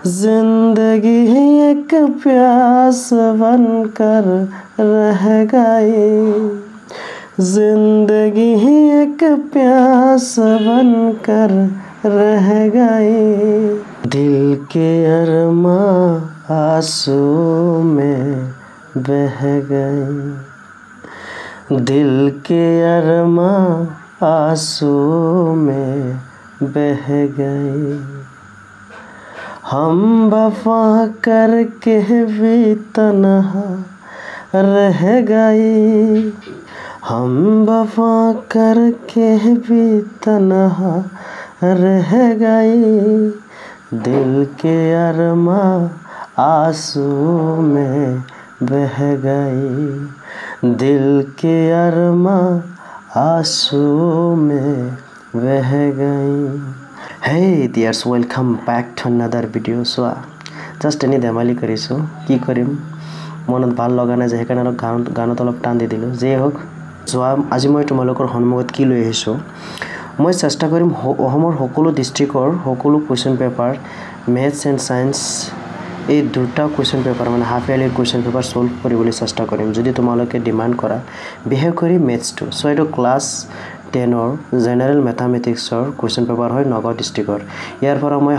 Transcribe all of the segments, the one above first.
जिंदगी एक प्यास बनकर रह गई, जिंदगी एक प्यास बनकर रह गई, दिल के अरमां आंसू में बह गए, दिल के अरमां आंसू में बह गए, हम वफा करके भी तन्हा रह गए, हम वफा करके भी तन्हा रह गए, दिल के अरमां आंसू में बह गए, दिल के अरमां आंसू में बह गए। Hey dears, welcome back to another video. So just এনে ধেমালি কৰিছোঁ, কি কৰিম মনত ভাল লগা নাই যে সেইকাৰণে গানত অলপ টান দি দিলোঁ। যে হওক, আজি মই তোমালোকৰ সন্মুখত কি লৈ আহিছোঁ, মই চেষ্টা কৰিম অসমৰ সকলো ডিষ্ট্ৰিক্টৰ সকলো question paper maths and science এই দুটা কুৱেশ্যন পেপাৰ মানে half yearly question paper solve কৰিবলৈ চেষ্টা কৰিম যদি তোমালোকে ডিমাণ্ড কৰা, বিশেষ কৰি মেথছটো। চ' এইটো ক্লাছ 10ৰ জেনেৰেল মেথামেটিক্সৰ কুৱেশ্যন পেপাৰ হয় নগাঁও ডিষ্ট্ৰিক্টৰ। ইয়াৰ পৰা মই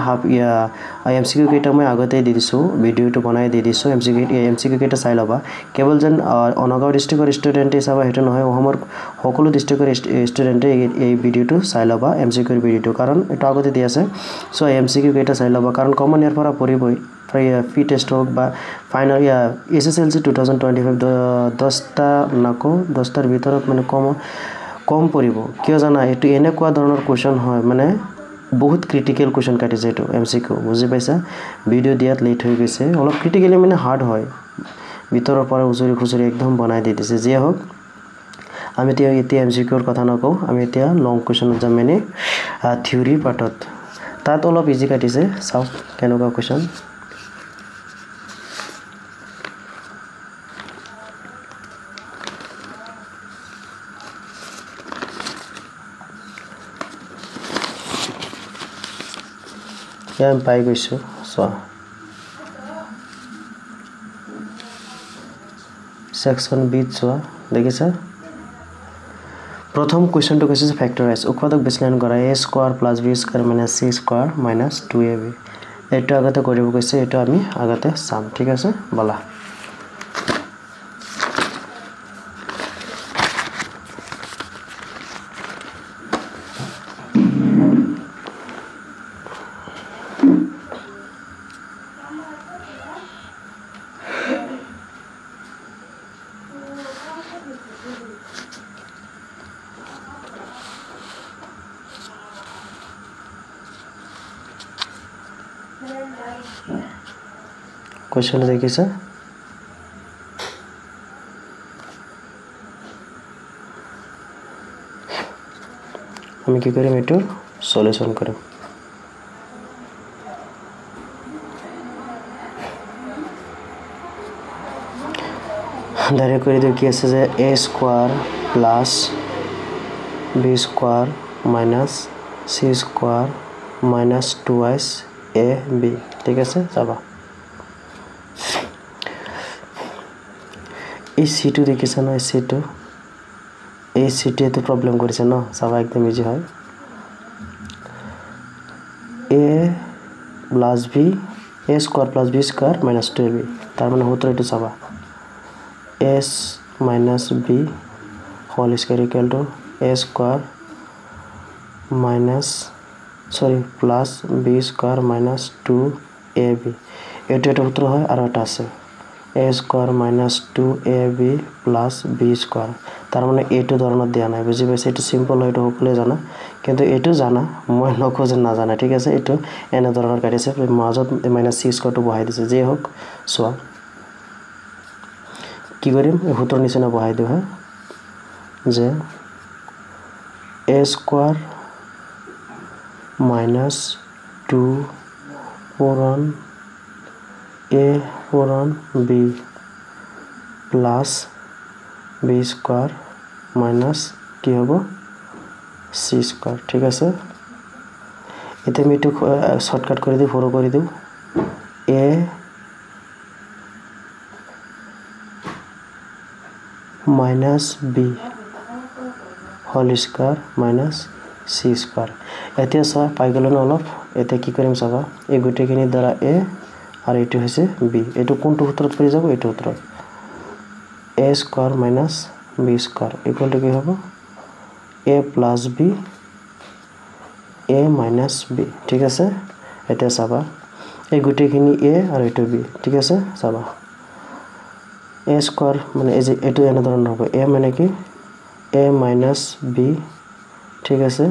MCQ কেইটা মই আগতে দি দিছোঁ, ভিডিঅ'টো বনাই দি দিছোঁ। MCQ কেইটা চাই ল'বা। কেৱল যেন নগাঁও ডিষ্ট্ৰিক্টৰ ষ্টুডেণ্টে চাবা সেইটো নহয়, অসমৰ সকলো ডিষ্ট্ৰিক্টৰ ষ্টুডেণ্টে এই ভিডিঅ'টো চাই ল'বা, MCQৰ ভিডিঅ'টো, কাৰণ এইটো আগতে দি আছে। চ' MCQ কেইটা চাই ল'বা, কাৰণ কমন ইয়াৰ পৰা পৰিবই। ফ্ৰী টেষ্ট হোক বা ফাইনেল SSLC 2025 10টা নাকো 10টাৰ ভিতৰত মানে কম পৰিব। কিয় জানা, এইটো এনেকুৱা ধৰণৰ কুৱেশ্যন হয় মানে বহুত ক্ৰিটিকেল কুৱেশ্যন কাটিছে এইটো MCQ, বুজি পাইছা? ভিডিঅ' দিয়াত লেট হৈ গৈছে, অলপ ক্ৰিটিকেলি মানে হাৰ্ড হয়, ভিতৰৰ পৰা উজৰি খুচৰি একদম বনাই দি দিছে। যিয়ে হওক, আমি এতিয়া MCQৰ কথা নকওঁ, আমি এতিয়া লং কুৱেশ্যনত যাম, মানে থিয়ৰী পাৰ্টত। তাত অলপ ইজি কাটিছে, চাওক কেনেকুৱা কুৱেশ্যন। আমি পাই গৈছোঁ, চোৱা ছেকশ্যন বিত চোৱা, দেখিছা? প্ৰথম কুৱেশ্যনটো কৈছে যে ফেক্টৰাইজ, উৎপাদক বিশ্লেষণ কৰা a² + b² - c² - 2ab। এইটো আগতে কৰিব কৈছে, এইটো আমি আগতে চাম, ঠিক আছে? ব'লা। কুৱেশ্যনটো দেখিছা? আমি কি কৰিম, এইটো সলিউশন কৰিম। ডাইৰেক্ট কৰি দিওঁ, কি আছে যে a² + b² - c² - 2ab, ঠিক আছে? চাবা এই সিটো দেখিছা ন, এই সিটোৱেতো প্ৰব্লেম কৰিছে ন, চাবা একদম ইজি হয়। a² + b² - 2ab, তাৰ মানে সূত্ৰ এইটো চাবা, a - b² = a² - b² - 2ab। এইটো এটা সূত্ৰ হয়, আৰু এটা আছে a² - 2ab + b²। তাৰ মানে এইটো ধৰণত দিয়া নাই, বুজি পাইছে? এইটো চিম্পল হয়, এইটো সকলোৱে জানা, কিন্তু এইটো জানা মই নকওঁ যে নাজানা, ঠিক আছে? এইটো এনে ধৰণৰ কাটিছে, মাজত -c² বহাই দিছে। যিয়ে হওক, চোৱা কি কৰিম, এই সূত্ৰৰ নিচিনা বহাই দিওঁ হা, যে a² - 2 পূৰণ a পূৰণ b প্লাছ b² মাইনাছ কি হ'ব c², ঠিক আছে? এতিয়া আমি এইটো শৰ্টকাট কৰি দিওঁ, 4 কৰি দিওঁ, a minus b whole square minus c square এতিয়া সা পাই গলো না অলপ এতিয়া কি কৰিম চাবা এই গুটেখিনি দ্বাৰা a আৰু এটো হৈছে b এটো কোনটো সূত্ৰত পৰি যাব এটো সূত্ৰত a square minus b square equal to কি হ'ব a plus b a minus b ঠিক আছে এতিয়া চাবা এই গুটেখিনি a আৰু এটো b ঠিক আছে চাবা a square মানে এই যে এটো এনে ধৰণৰ হ'ব a মানে কি a minus b ঠিক আছে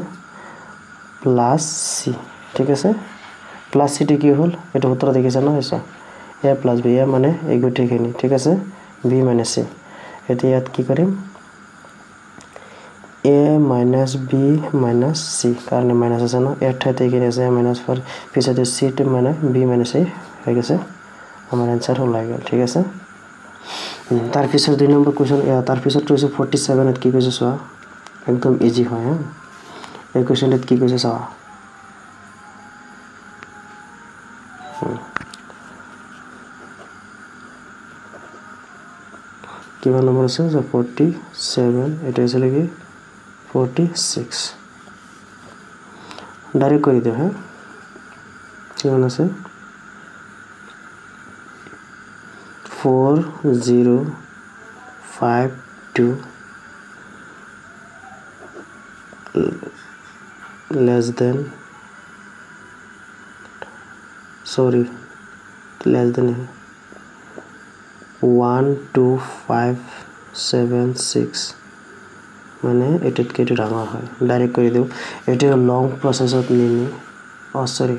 plus c ঠিক আছে plus c টি কি হল এটো সূত্র দেখিছা না এসা a plus b a মানে এই গুটেখিনি ঠিক আছে b minus c এতিয়া ইয়াত কি কৰিম a minus b minus c কাৰণে মাইনাস আছে না এর ঠাইতে কি আছে minus 4 পিছতে c তে মানে b minus a হৈ গৈছে আমাৰ आंसर হল লাগি গল ঠিক আছে তাৰ পিছৰ দুই নম্বৰ কোৱেশ্চন তাৰ পিছৰ তো 47 এত কি কৈছে সোয়া একদম ইজি হয় হ্যাঁ এই কোৱেশ্চনত কি কৈছে সোয়া কিমান নম্বৰ আছে 47 এটা আছে লাগি 46 ডাইৰেক্ট কৰি দিও হ্যাঁ কিমান আছে 4052 less than one two five seven six মানে এটাত কেটে ডাঙৰ হয় ডাইৰেক্ট কৰি দিও এটা লং প্ৰসেসত নিনি সৰি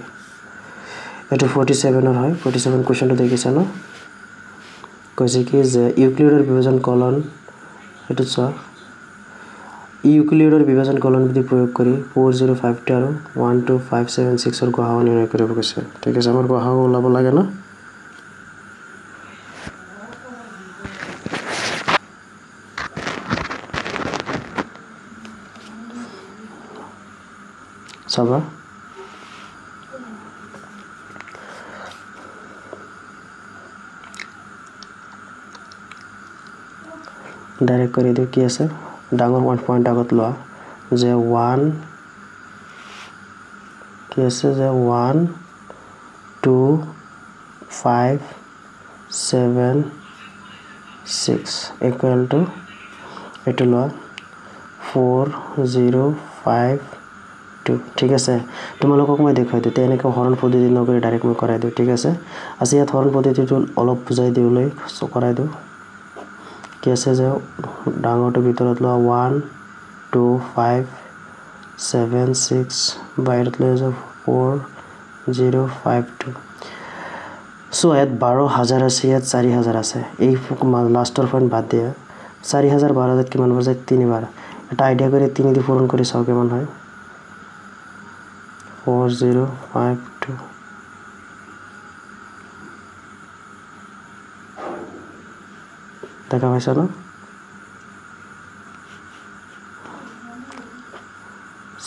এটা 47 এৰ হয় 47 কোশ্চেনটো দেখিছা না কৈছে কি যে ইউক্লিডৰ বিভাজন কলন এটো চ ইউক্লিডৰ বিভাজন কলন বিধি প্ৰয়োগ কৰি 4052 আৰু 12576 এৰ গড় নিৰ্ণয় কৰিব কৈছে ঠিক আছে আমাৰ গড় ওলাব লাগে না চাবা ডাইৰেক্ট কৰি দিও কি আছে ডাঙৰ 1 পয়েন্ট আগত লোৱা যে 1 কি আছে যে 1 2 5 7 6 equal to এটো লোৱা 4052 ঠিক আছে তোমালোকক মই দেখাই দিও তেনেকৈ হৰণ পদ্ধতি নকৰি ডাইৰেক্ট মই কৰাই দিও ঠিক আছে আজি ইয়াত হৰণ পদ্ধতিটো অলপ বুজাই দিবলৈ কৰাই দিও কি আছে যে ডাঙৰটো ভিতৰত লোৱা 1 2 5 7 6 বাইৰত লৈ যাও 4052 সো ইয়াত 12000 আছে ইয়াত 4000 আছে এই লাষ্টৰ পইণ্ট বাদ দিয়া 4000 12000 কিমান হৈ যায় 3 বাৰ এটা আইডিয়া কৰি 3 দি পূৰণ কৰি চাও কিমান হয় 4052 দেখা পাইছা না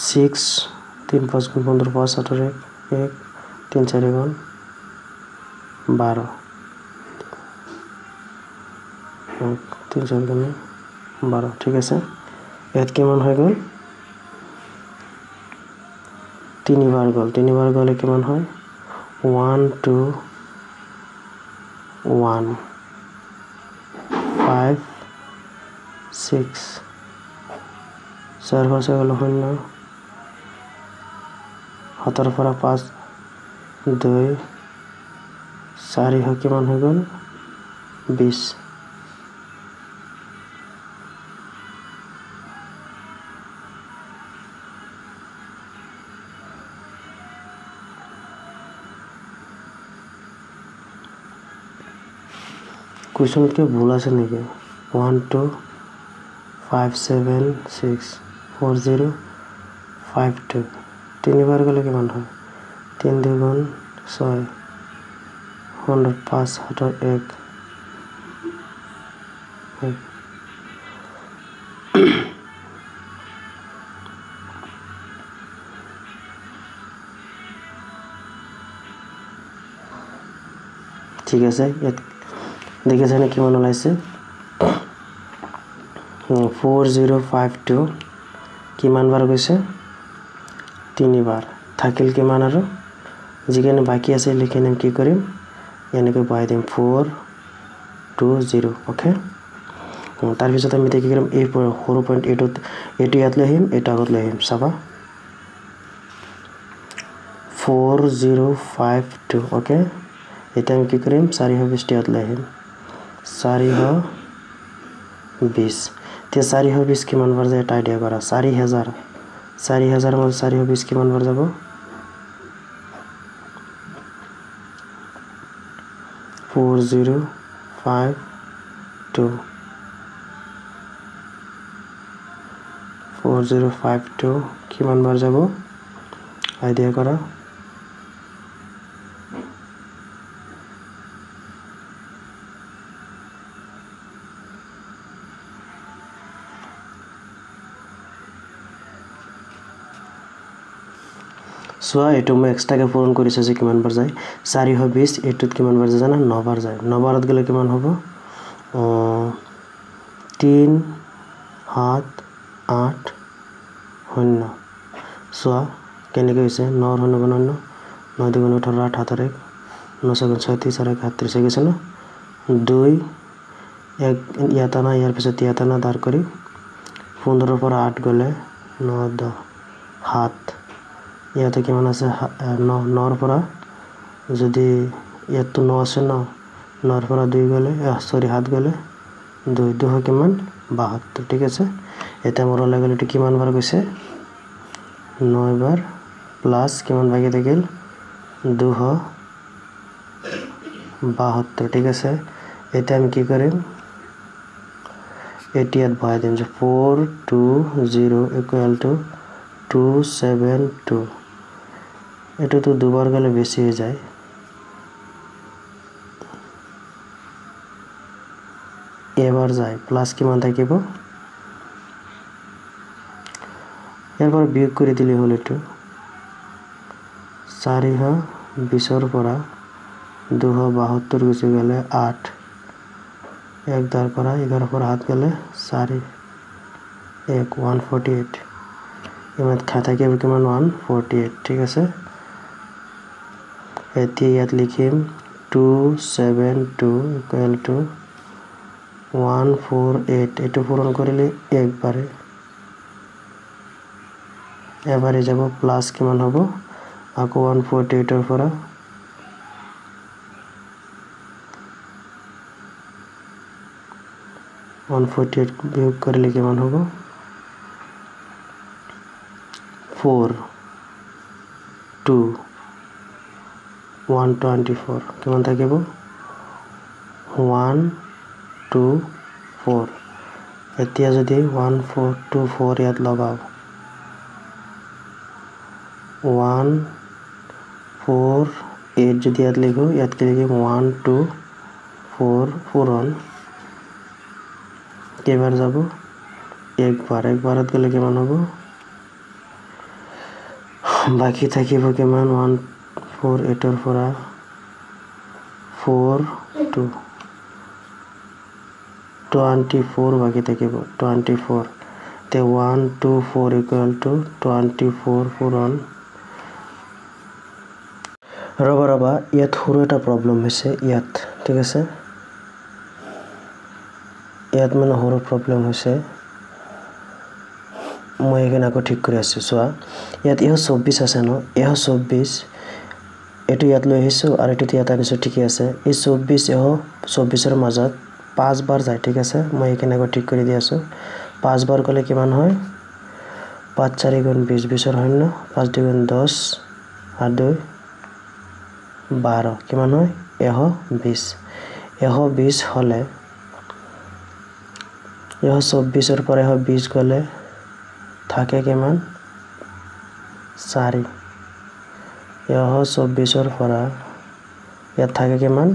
6 3 5 গুণ 15 5 18 1 3 4 গুণ 12 3 4 গুণ 12 ঠিক আছে ইয়াত কিমান হৈ গল 3 বাৰ গলে কিমান হয় 1 2 1 5 6 4 হসে গলো 0 হাতৰ পৰা 5 2 4 হয় কিমান হৈ গল 20 কোশ্চেন কে ভুল আছে নেকি 1 2 5 7 6 4 0 5 2 3 বাৰ গলে কিমান হয় 3 2 গুণ 6 105 হাতৰ 1 1 ঠিক আছে ইয়াত দেখিছেনে কিমান ওলাইছে 4052 কিমান বাৰ গৈছে 3 বাৰ থাকিল কিমান আৰু যিখিনি বাকি আছে লিখিম কি কৰিম এনেকৈ বহাই দিম 420 ওকে তাৰ পিছত আমি কি কৰিম এই সৰু পইণ্ট এটো ইয়াত লৈ আহিম এটা আগত লৈ আহিম চাবা 4052 ওকে এটা আমি কি কৰিম 420 ইয়াত লৈ আহিম 420 তে 420 কিমান বাৰ যায় এটা আইডিয়া কৰা 4000 মানে 420 কিমান বাৰ যাব 4052 কিমান বাৰ যাব আইডিয়া কৰা সোয়া এটো মই এক্সট্ৰাকে পূৰণ কৰিছে যে কিমান বাৰ যায় 420 এটোত কিমান বাৰ যায় জানা 9 বাৰ যায় 9 বাৰত গলে কিমান হ'ব 3 7 8 0 সোয়া কেনেকৈ হৈছে 9 0 9 9 2 18 8 7 1 9 7 36 আর 31 গেছে না 2 এক ইয়াতা না ইয়ার পিছত ইয়াতা না দাঁড় করি 15 পর 8 গলে 9 10 7 ইয়াতে কিমান আছে 9 ৰ পৰা যদি ইয়াতো 9 আছে 9 ৰ পৰা 2 গলে সৰি 7 গলে 2 2 কিমান 72 ঠিক আছে এটা মোৰ লাগলে এটো কিমান বাৰ গৈছে 9 বাৰ প্লাস কিমান বাকি থাকিল 272 ঠিক আছে এটা আমি কি কৰিম এটিয়াত বহাই দিম যে 420 ইকুয়াল টু 272 এটো তো দুবার গলে বেশি হয়ে যায় এবার যায় প্লাস কিমান থাকিব এরপর বিয়োগ করে দিলে হল এটো 420 ৰ পৰা 272 গুচি গলে 8 এক দাঁড় করা 11 পর হাত গেলে 4 1 148 এমত খাতা কি কিমান 148 ঠিক আছে এতিয়া ইয়াত লিখিম 272 ইকুয়াল টু 148 এটো পূরণ কৰিলে একবাৰে এবাৰে যাব প্লাস কিমান হ'ব আকো 148 ৰ পৰা 148 বিয়োগ কৰিলে কিমান হ'ব 4 2 124 কিমান থাকিব 124 এতিয়া যদি 1424 ইয়াত লগাও 148 যদি ইয়াত লিখো ইয়াত কি লিখিম 124 পূরণ কেবাৰ যাব একবাৰত গলে কিমান হ'ব বাকি থাকিব কিমান 148 ৰ পৰা 24 বাকি থাকিব 24 তে 124 ইকুয়াল টু 24 পূৰণ ৰবা ইয়াত সৰু এটা প্ৰবলেম হৈছে ইয়াত ঠিক আছে ইয়াত মানে সৰু প্ৰবলেম হৈছে মই এখানে আকৌ ঠিক কৰি আছো সোয়া ইয়াত 24 আছে ন 24 এটো ইয়াত লৈ আহিছো আৰু এটো ইয়াত আনিছো ঠিক আছে এই 24 ৰ মাজত 5 বাৰ যায় ঠিক আছে মই এখানে আকৌ ঠিক কৰি দি আছো 5 বাৰ গলে কিমান হয় 5 4 গুণ 20 20 ৰ হয় ন 5 2 গুণ 10 আৰ 2 12 কিমান হয় 120 হলে 24 ৰ পৰা 20 গলে থাকে কিমান 4 24 ৰ পৰা ইয়াত থাকে কিমান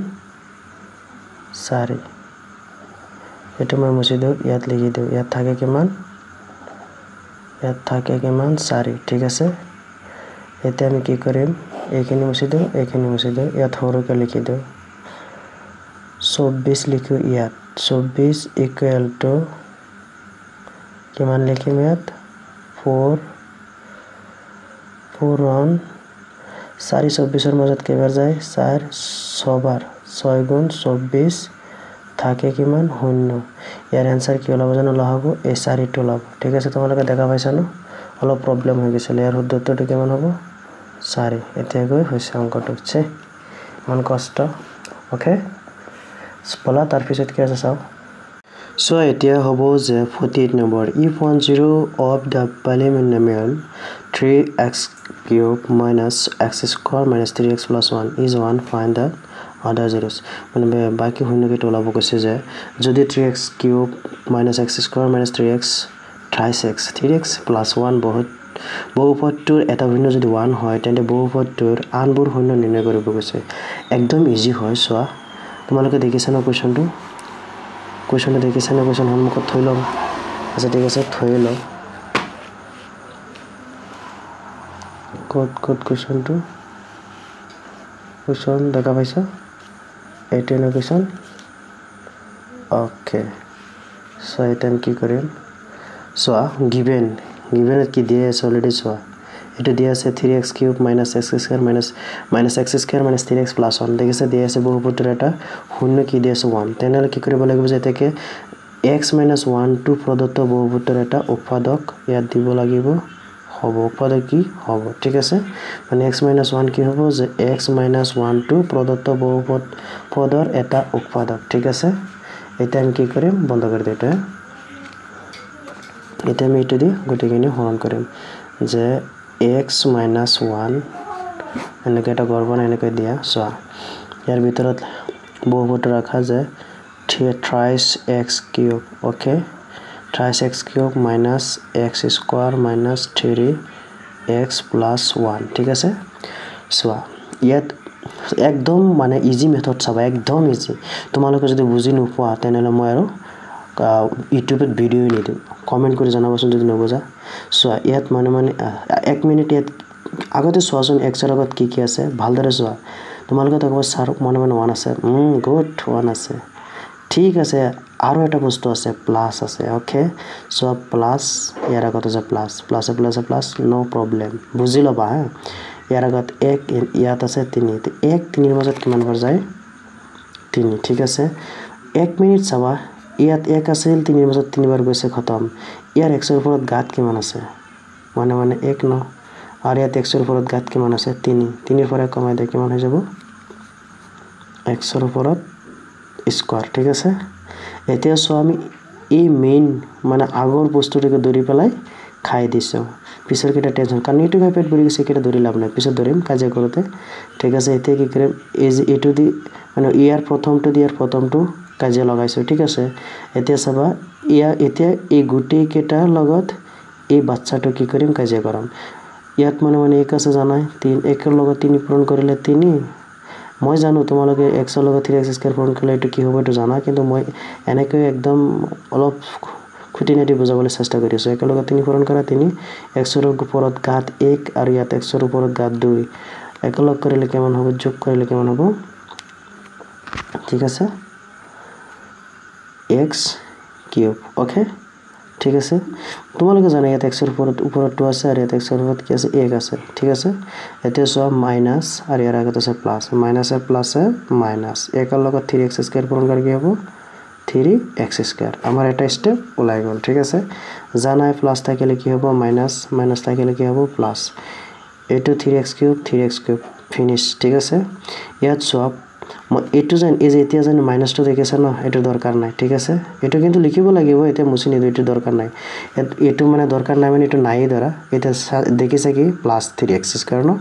4 এটো মই মুছি দিও ইয়াত লিখি দিও ইয়াত থাকে কিমান 4 ঠিক আছে এতিয়া আমি কি কৰিম এইখিনি মুছি দিও ইয়াত সৰুকে লিখি দিও 24 লিখো ইয়াত 24 ইকুৱেল টু কিমান লিখিম ইয়াত 4 1 4 24 মাজত কেইবাৰ যায় 4 6 বাৰ 6 গুণ 24 থাকে কিমান 0 ইয়াৰ आंसर কি ওলাব জানো লহাব এই 4 টো ওলাব ঠিক আছে তোমালোকে দেখা পাইছা ন অলপ প্ৰবলেম হৈ গৈছিল ইয়াৰ উত্তৰটো কিমান হ'ব 4 এতিয়া গৈ হৈছে অংকটো আছে মান কষ্ট ওকে স্পলা তাৰ পিছত কি আছে চাও সো এতিয়া হ'ব যে 48 number if 10 of the polynomial 3x cube minus x square minus 3x plus 1 is 1 find the other zeros মানে বাকি হইনকে ওলাব কৈছে যে যদি 3x cube minus x square minus 3x thrice x 3x plus 1 বহুপদটোৰ এটা ভিন্ন যদি 1 হয় তেন্তে বহুপদটোৰ আনবোৰ হইন নিৰ্ণয় কৰিব কৈছে একদম ইজি হয় সোৱা তোমালোকে দেখিছা না কোৱেশ্চনটো দেখিছা না কোৱেশ্চন সন্মুখত থৈ লম আচ্ছা ঠিক আছে থৈ লম কোড কোৱেশ্চনটো কোৱেশ্চন দেখা পাইছা এইটো না কোৱেশ্চন ওকে সো এটা কি কৰিম সোৱা গিভেন কি দিয়ে আছে অলৰেডি সোৱা এটা দিয়ে আছে 3x cube minus x square minus x square minus 3x plus 1 দেখিছে দিয়ে আছে বহুপদটোৰ এটা শূন্য কি দিয়ে আছে 1 তেনলে কি কৰিব লাগিব যে এটাকে x minus 1 2 প্ৰদত্ত বহুপদটোৰ এটা উৎপাদক ইয়াত দিব লাগিব হ'ব উৎপাদক কি হ'ব ঠিক আছে মানে x minus 1 কি হ'ব যে x minus 1 2 প্ৰদত্ত বহুপদ পদৰ এটা উৎপাদক ঠিক আছে এটা আমি কি কৰিম বন্ধ কৰি দিতে এটা আমি এটো দি গটিকিনি হৰণ কৰিম যে x minus 1 এনেকে এটা গড় এনেকে দিয়া সোৱা ইয়াৰ ভিতৰত বহুপদ ৰাখা যায় thrice x cube okay thrice x cube minus x square minus 3x plus 1 ঠিক আছে সোৱা ইয়াত একদম মানে ইজি মেথড চাবা একদম ইজি তোমালোকে যদি বুজি নোপোৱা তেনলে মই আৰু ইউটিউবত ভিডিও নি দিম কমেন্ট কৰি জনাবচোন যদি নবুজা সোৱা ইয়াত মানে 1 মিনিট ইয়াত আগতে সোৱাচোন x ৰ আগত কি আছে ভালদৰে সোৱা তোমালোকে তাকো সাৰ মনে 1 আছে গুড 1 আছে ঠিক আছে আৰু এটা বস্তু আছে প্লাস আছে ওকে সো প্লাস ইয়াৰ আগত আছে প্লাস নো প্ৰবলেম বুজি লবা হা ইয়াৰ আগত 1 ইয়াত আছে 3 1 3 ৰ মাজত কিমান বাৰ যায় 3 ঠিক আছে 1 মিনিট চাবা ইয়াত 1 আছিল 3 ৰ মাজত 3 বাৰ গৈছে খতম ইয়াৰ x ৰ ওপৰত ঘাত কিমান আছে মানে 1 ন আৰু ইয়াত x ৰ ওপৰত ঘাত কিমান আছে 3 3 ৰ পৰা কমাই দে কিমান হৈ যাব x ৰ ওপৰত স্কয়াৰ ঠিক আছে এতিয়া সো আমি এই মেইন মানে আগৰ বস্তুটোকে ধৰি পেলাই খাই দিছো পিছৰ কিটা টেনশন কাৰণ ইটো পেট ভৰি গৈছে কিটা ধৰি লাভ নাই পিছত ধৰিম কাজে কৰোতে ঠিক আছে এতিয়া কি কৰিম এই যে এটো দি মানে ইয়াৰ প্ৰথমটো কাজে লগাইছো ঠিক আছে এতিয়া চাবা এতিয়া এই গুটি কেটা লগত এই বাচ্চাটো কি কৰিম কাজে কৰাম ইয়াত মানে 1 আছে জানাই 3 1 ৰ লগত 3 পূৰণ কৰিলে 3 মই জানো তোমালোকে x ৰ লগত 3x স্কয়াৰ পূৰণ কৰিলে এটো কি হ'ব এটো জানা কিন্তু মই এনেকৈ একদম অলপ খুটিনাটি বুজাবলৈ চেষ্টা কৰিছো 1 ৰ লগত 3 পূৰণ কৰা 3 x ৰ ওপৰত ঘাত 1 আৰু ইয়াত x ৰ ওপৰত ঘাত 2 একলগ কৰিলে কেমন হ'ব যোগ কৰিলে কেমন হ'ব ঠিক আছে x কিউব ওকে ঠিক আছে তোমালোকে জানা ইয়াত x ৰ ওপৰত 2 আছে আৰু ইয়াত x ৰ ওপৰত কি আছে 1 আছে ঠিক আছে এতিয়া সব মাইনাস আৰু ইয়াৰ আগত আছে প্লাস মাইনাস আৰ প্লাস এ মাইনাস 1 ৰ লগত 3x স্কয়াৰ পূৰণ কৰি কি হ'ব 3x স্কয়াৰ আমাৰ এটা স্টেপ ওলাই গল ঠিক আছে জানাই প্লাস থাকিলে কি হ'ব মাইনাস থাকিলে কি হ'ব প্লাস এটো 3x কিউব ফিনিশ ঠিক আছে ইয়াত সব এটো যেন এই যে এতিয়া যেন মাইনাসটো দেখিছা না এটো দৰকাৰ নাই ঠিক আছে এটো কিন্তু লিখিব লাগিব এটা মুছি নিদো এটো দৰকাৰ নাই এটো মানে দৰকাৰ নাই মানে এটো নাই ধৰা এটা দেখিছা কি প্লাস 3x স্কয়াৰ ন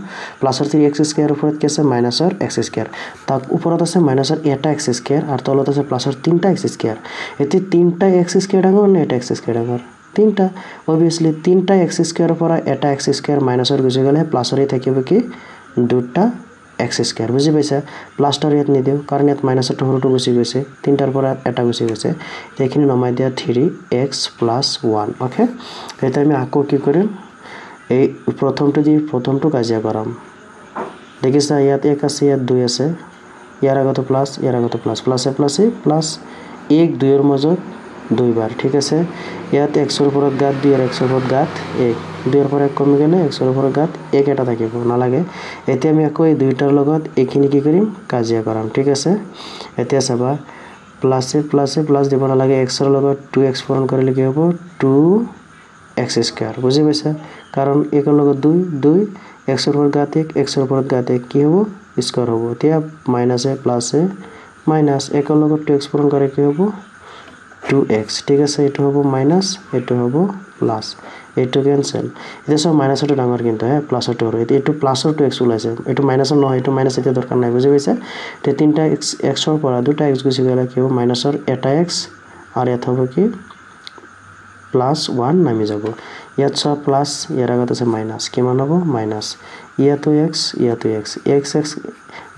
প্লাসৰ 3x স্কয়াৰ ওপৰত কি আছে মাইনাসৰ x স্কয়াৰ তাক ওপৰত আছে মাইনাসৰ এটা x স্কয়াৰ আৰু তলত আছে প্লাসৰ 3টা x স্কয়াৰ এতে 3টা x স্কয়াৰ ডাঙৰ নে এটা x স্কয়াৰ ডাঙৰ 3টা obviously 3টা x স্কয়াৰৰ পৰা এটা x স্কয়াৰ মাইনাসৰ গুচি গলে প্লাসৰে থাকিব কি দুটা x স্কয়াৰ বুজি পাইছা প্লাসটাৰ ইয়াত নিদিও কাৰণ ইয়াত মাইনাসটো হৰুটো গুচি গৈছে 3টাৰ পৰা এটা গুচি গৈছে এইখিনি নমাই দিয়া 3x + 1 ওকে এটা আমি আকৌ কি কৰিম এই প্ৰথমটো কাজিয়া কৰাম দেখিছা ইয়াত 1 আছে ইয়াত 2 আছে ইয়াৰ আগতে প্লাস ইয়াৰ আগতে প্লাস প্লাসে প্লাসে প্লাস 1 2 এৰ মাজত দুইবাৰ ঠিক আছে ইয়াত x এৰ উপৰত ঘাত 2 আৰ x এৰ উপৰত ঘাত 1 2 এৰ পৰে কমি গেলে x এৰ উপৰত ঘাত 1 এটা থাকিব না লাগে এতিয়া আমি আকৌ এই দুইটাৰ লগত এখিনি কি কৰিম কাজিয়া কৰাম ঠিক আছে এতিয়া চাবা প্লাসে প্লাসে প্লাস দিব না লাগে x এর লগত 2x পূৰণ কৰিলে কি হ'ব 2x² বুজি পাইছা কাৰণ 1 এৰ লগত 2 2 x এৰ উপৰত ঘাত 1 x এৰ উপৰত ঘাত 1 কি হ'ব স্কয়ার হ'ব এতিয়া মাইনাসে প্লাসে মাইনাস 1 এর লগত 2x পূৰণ কৰে কি হ'ব 2x ঠিক আছে এটো হ'ব মাইনাস এটো হ'ব প্লাস এটো ক্যান্সেল এটা সব মাইনাসটো ডাঙৰ কিন্তু হে প্লাসটো আৰু এটো প্লাসৰ 2x ওলাইছে এটো মাইনাসৰ নহয় এটো মাইনাস এটা দৰকাৰ নাই বুজি পাইছা তে তিনটা x ৰ পৰা দুটা x গুছি গলে কি হ'ব মাইনাসৰ এটা x আৰু এটা হ'ব কি +1 নামি যাব ইয়াত সব প্লাস ইয়াৰ আগত আছে মাইনাস কিমান হ'ব মাইনাস ইয়াতো x ইয়াতো x x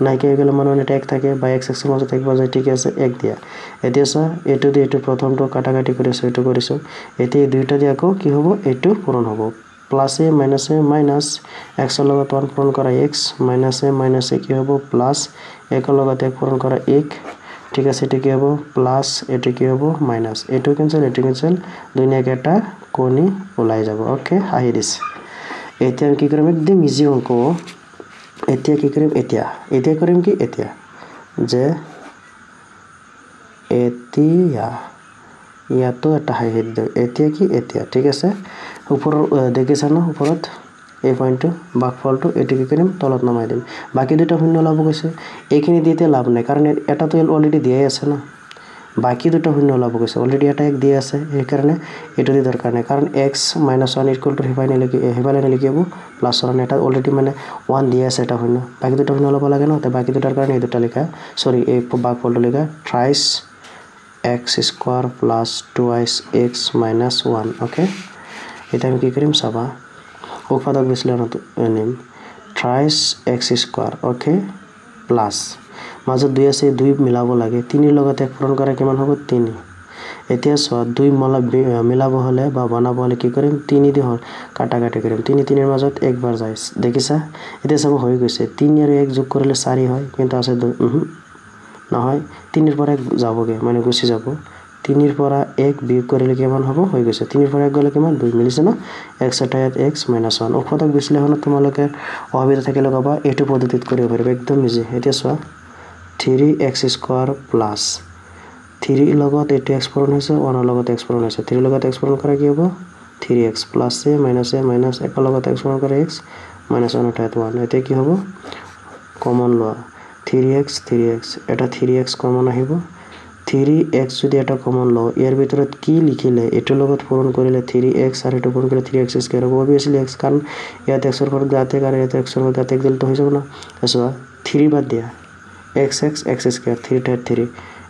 নাই কে গেলে মানে এটা 1 থাকে বা x এর মধ্যে থাকবা যায় ঠিক আছে 1 দিয়া এতিয়া সা এটো দি এটো প্ৰথমটো কাটাকাটি কৰিছো এটো কৰিছো এতে দুইটা দি আকৌ কি হ'ব এটো পূৰণ হ'ব প্লাসে মাইনাসে মাইনাস x এৰ লগত 1 পূৰণ কৰা x মাইনাসে মাইনাসে কি হ'ব প্লাস 1 এৰ লগত 1 পূৰণ কৰা 1 ঠিক আছে এটো কি হ'ব প্লাস এটো কি হ'ব মাইনাস এটো ক্যান্সেল দুনিয়া এটা কোণী ওলাই যাব ওকে আহি দিছ এতিয়া কি কৰিম একদম ইজি অংক এতিয়া কি কৰিম এতিয়া কৰিম কি এতিয়া যে এতিয়া ইয়াতো এটা হাইট দিও এতিয়া কি এতিয়া ঠিক আছে ওপৰ দেখিছা না ওপৰত এই পয়েন্টটো বাকফলটো এটো কি কৰিম তলত নামাই দিম বাকি দুটা শূন্য লাভ গৈছে এইখিনি দিতে লাভ নাই কাৰণ এটা তো অলৰেডি দিয়াই আছে না বাকি দুটা শূন্য লাভ গৈছে অলৰেডি এটা এক দিয়া আছে এই কাৰণে এটো দি দৰকাৰ নাই কাৰণ x - 1 হেবালে লিখিব প্লাস 1 এটা অলৰেডি মানে 1 দিয়া আছে এটা শূন্য বাকি দুটা শূন্য লাভ লাগে না তে বাকি দুটাৰ কাৰণে এই দুটা লিখা সৰি এই বাকফলটো লিখা থ্ৰাইস x² + 2x - 1 ওকে এটা আমি কি কৰিম চাবা উৎপাদক বিশ্লেষণটো নিম থ্ৰাইস x² ওকে প্লাস মাজত 2 আছে 2 মিলাব লাগে 3 এর লগত 1 পূৰণ কৰা কিমান হ'ব 3 এতিয়া সো 2 মিলাব হলে বা বনাব হলে কি কৰিম 3 দি কাটাকাটি কৰিম 3 এৰ মাজত একবাৰ যায় দেখিছা এতিয়া সব হৈ গৈছে 3 আৰু 1 যোগ কৰিলে 4 হয় কিন্তু আছে 2 নহয় 3 এৰ পৰা 1 যাবগে মানে গুছি যাব 3 এৰ পৰা 1 বিয়োগ কৰিলে কিমান হ'ব হৈ গৈছে 3 এৰ পৰা 1 গলে কিমান 2 মিলিছে না x * x - 1 উৎপাদক বিশ্লেষণত তোমালোকে অবিধা থাকে লগাবা এটো পদ্ধতিত কৰিব পাৰিবা একদম ইজি এতিয়া সো 3x² প্লাস 3 লগত এটো x পূৰণ হৈছে 1 এৰ লগত x পূৰণ হৈছে 3 লগত x পূৰণ কৰা কি হ'ব 3x প্লাসে মাইনাসে মাইনাস 1 এৰ লগত x পূৰণ কৰা x -1 অৰ্থাৎ 1 এতে কি হ'ব কমন লোৱা 3x এটা 3x কমন আহিব 3x যদি এটা কমন লও ইয়াৰ ভিতৰত কি লিখিলে এটো লগত পূৰণ কৰিলে 3x আৰু এটো পূৰণ কৰিলে 3x² হ'ব অবিয়াসলি x কাৰণ ইয়াত x এৰ উপৰত ঘাত 1 আৰু ইয়াত x এৰ উপৰত ঘাত 1 দিলে তো হৈ যাব না আসো 3 বাদ দিয়া x x² 3 * 3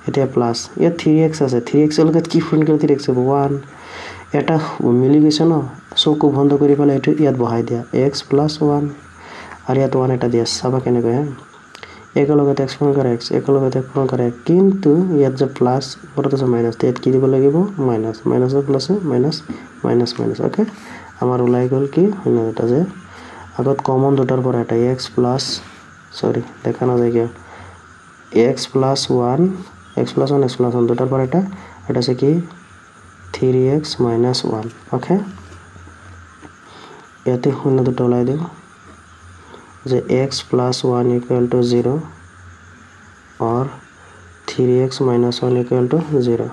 এতিয়া প্লাস ইয়া 3x আছে 3x এর লগত কি পূৰণ কৰিলে 3x হ'ব 1 এটা মিলি গৈছে না চকু বন্ধ কৰি পেলাই এটো ইয়াত বহাই দিয়া x + 1 আৰু ইয়াত 1 এটা দিয়া চাবা কেনে কয় 1 এৰ লগত x পূৰণ কৰা x 1 এৰ লগত 1 পূৰণ কৰা কিন্তু ইয়াত যে প্লাস ওপৰত আছে মাইনাস তে কি দিব লাগিব মাইনাস মাইনাসৰ প্লাসে মাইনাস মাইনাস মাইনাস ওকে আমাৰ ওলাই গল কি শূন্য এটা যে আগত কমন দুটাৰ পৰা এটা x প্লাস সরি দেখা না যায় কি x + 1 x + 1 x + 1 দুটাৰ পৰা এটা আছে কি 3x - 1 ওকে ইয়াতে শূন্য দুটা ওলাই দিও যে x + 1 = 0 और 3x - 1 = 0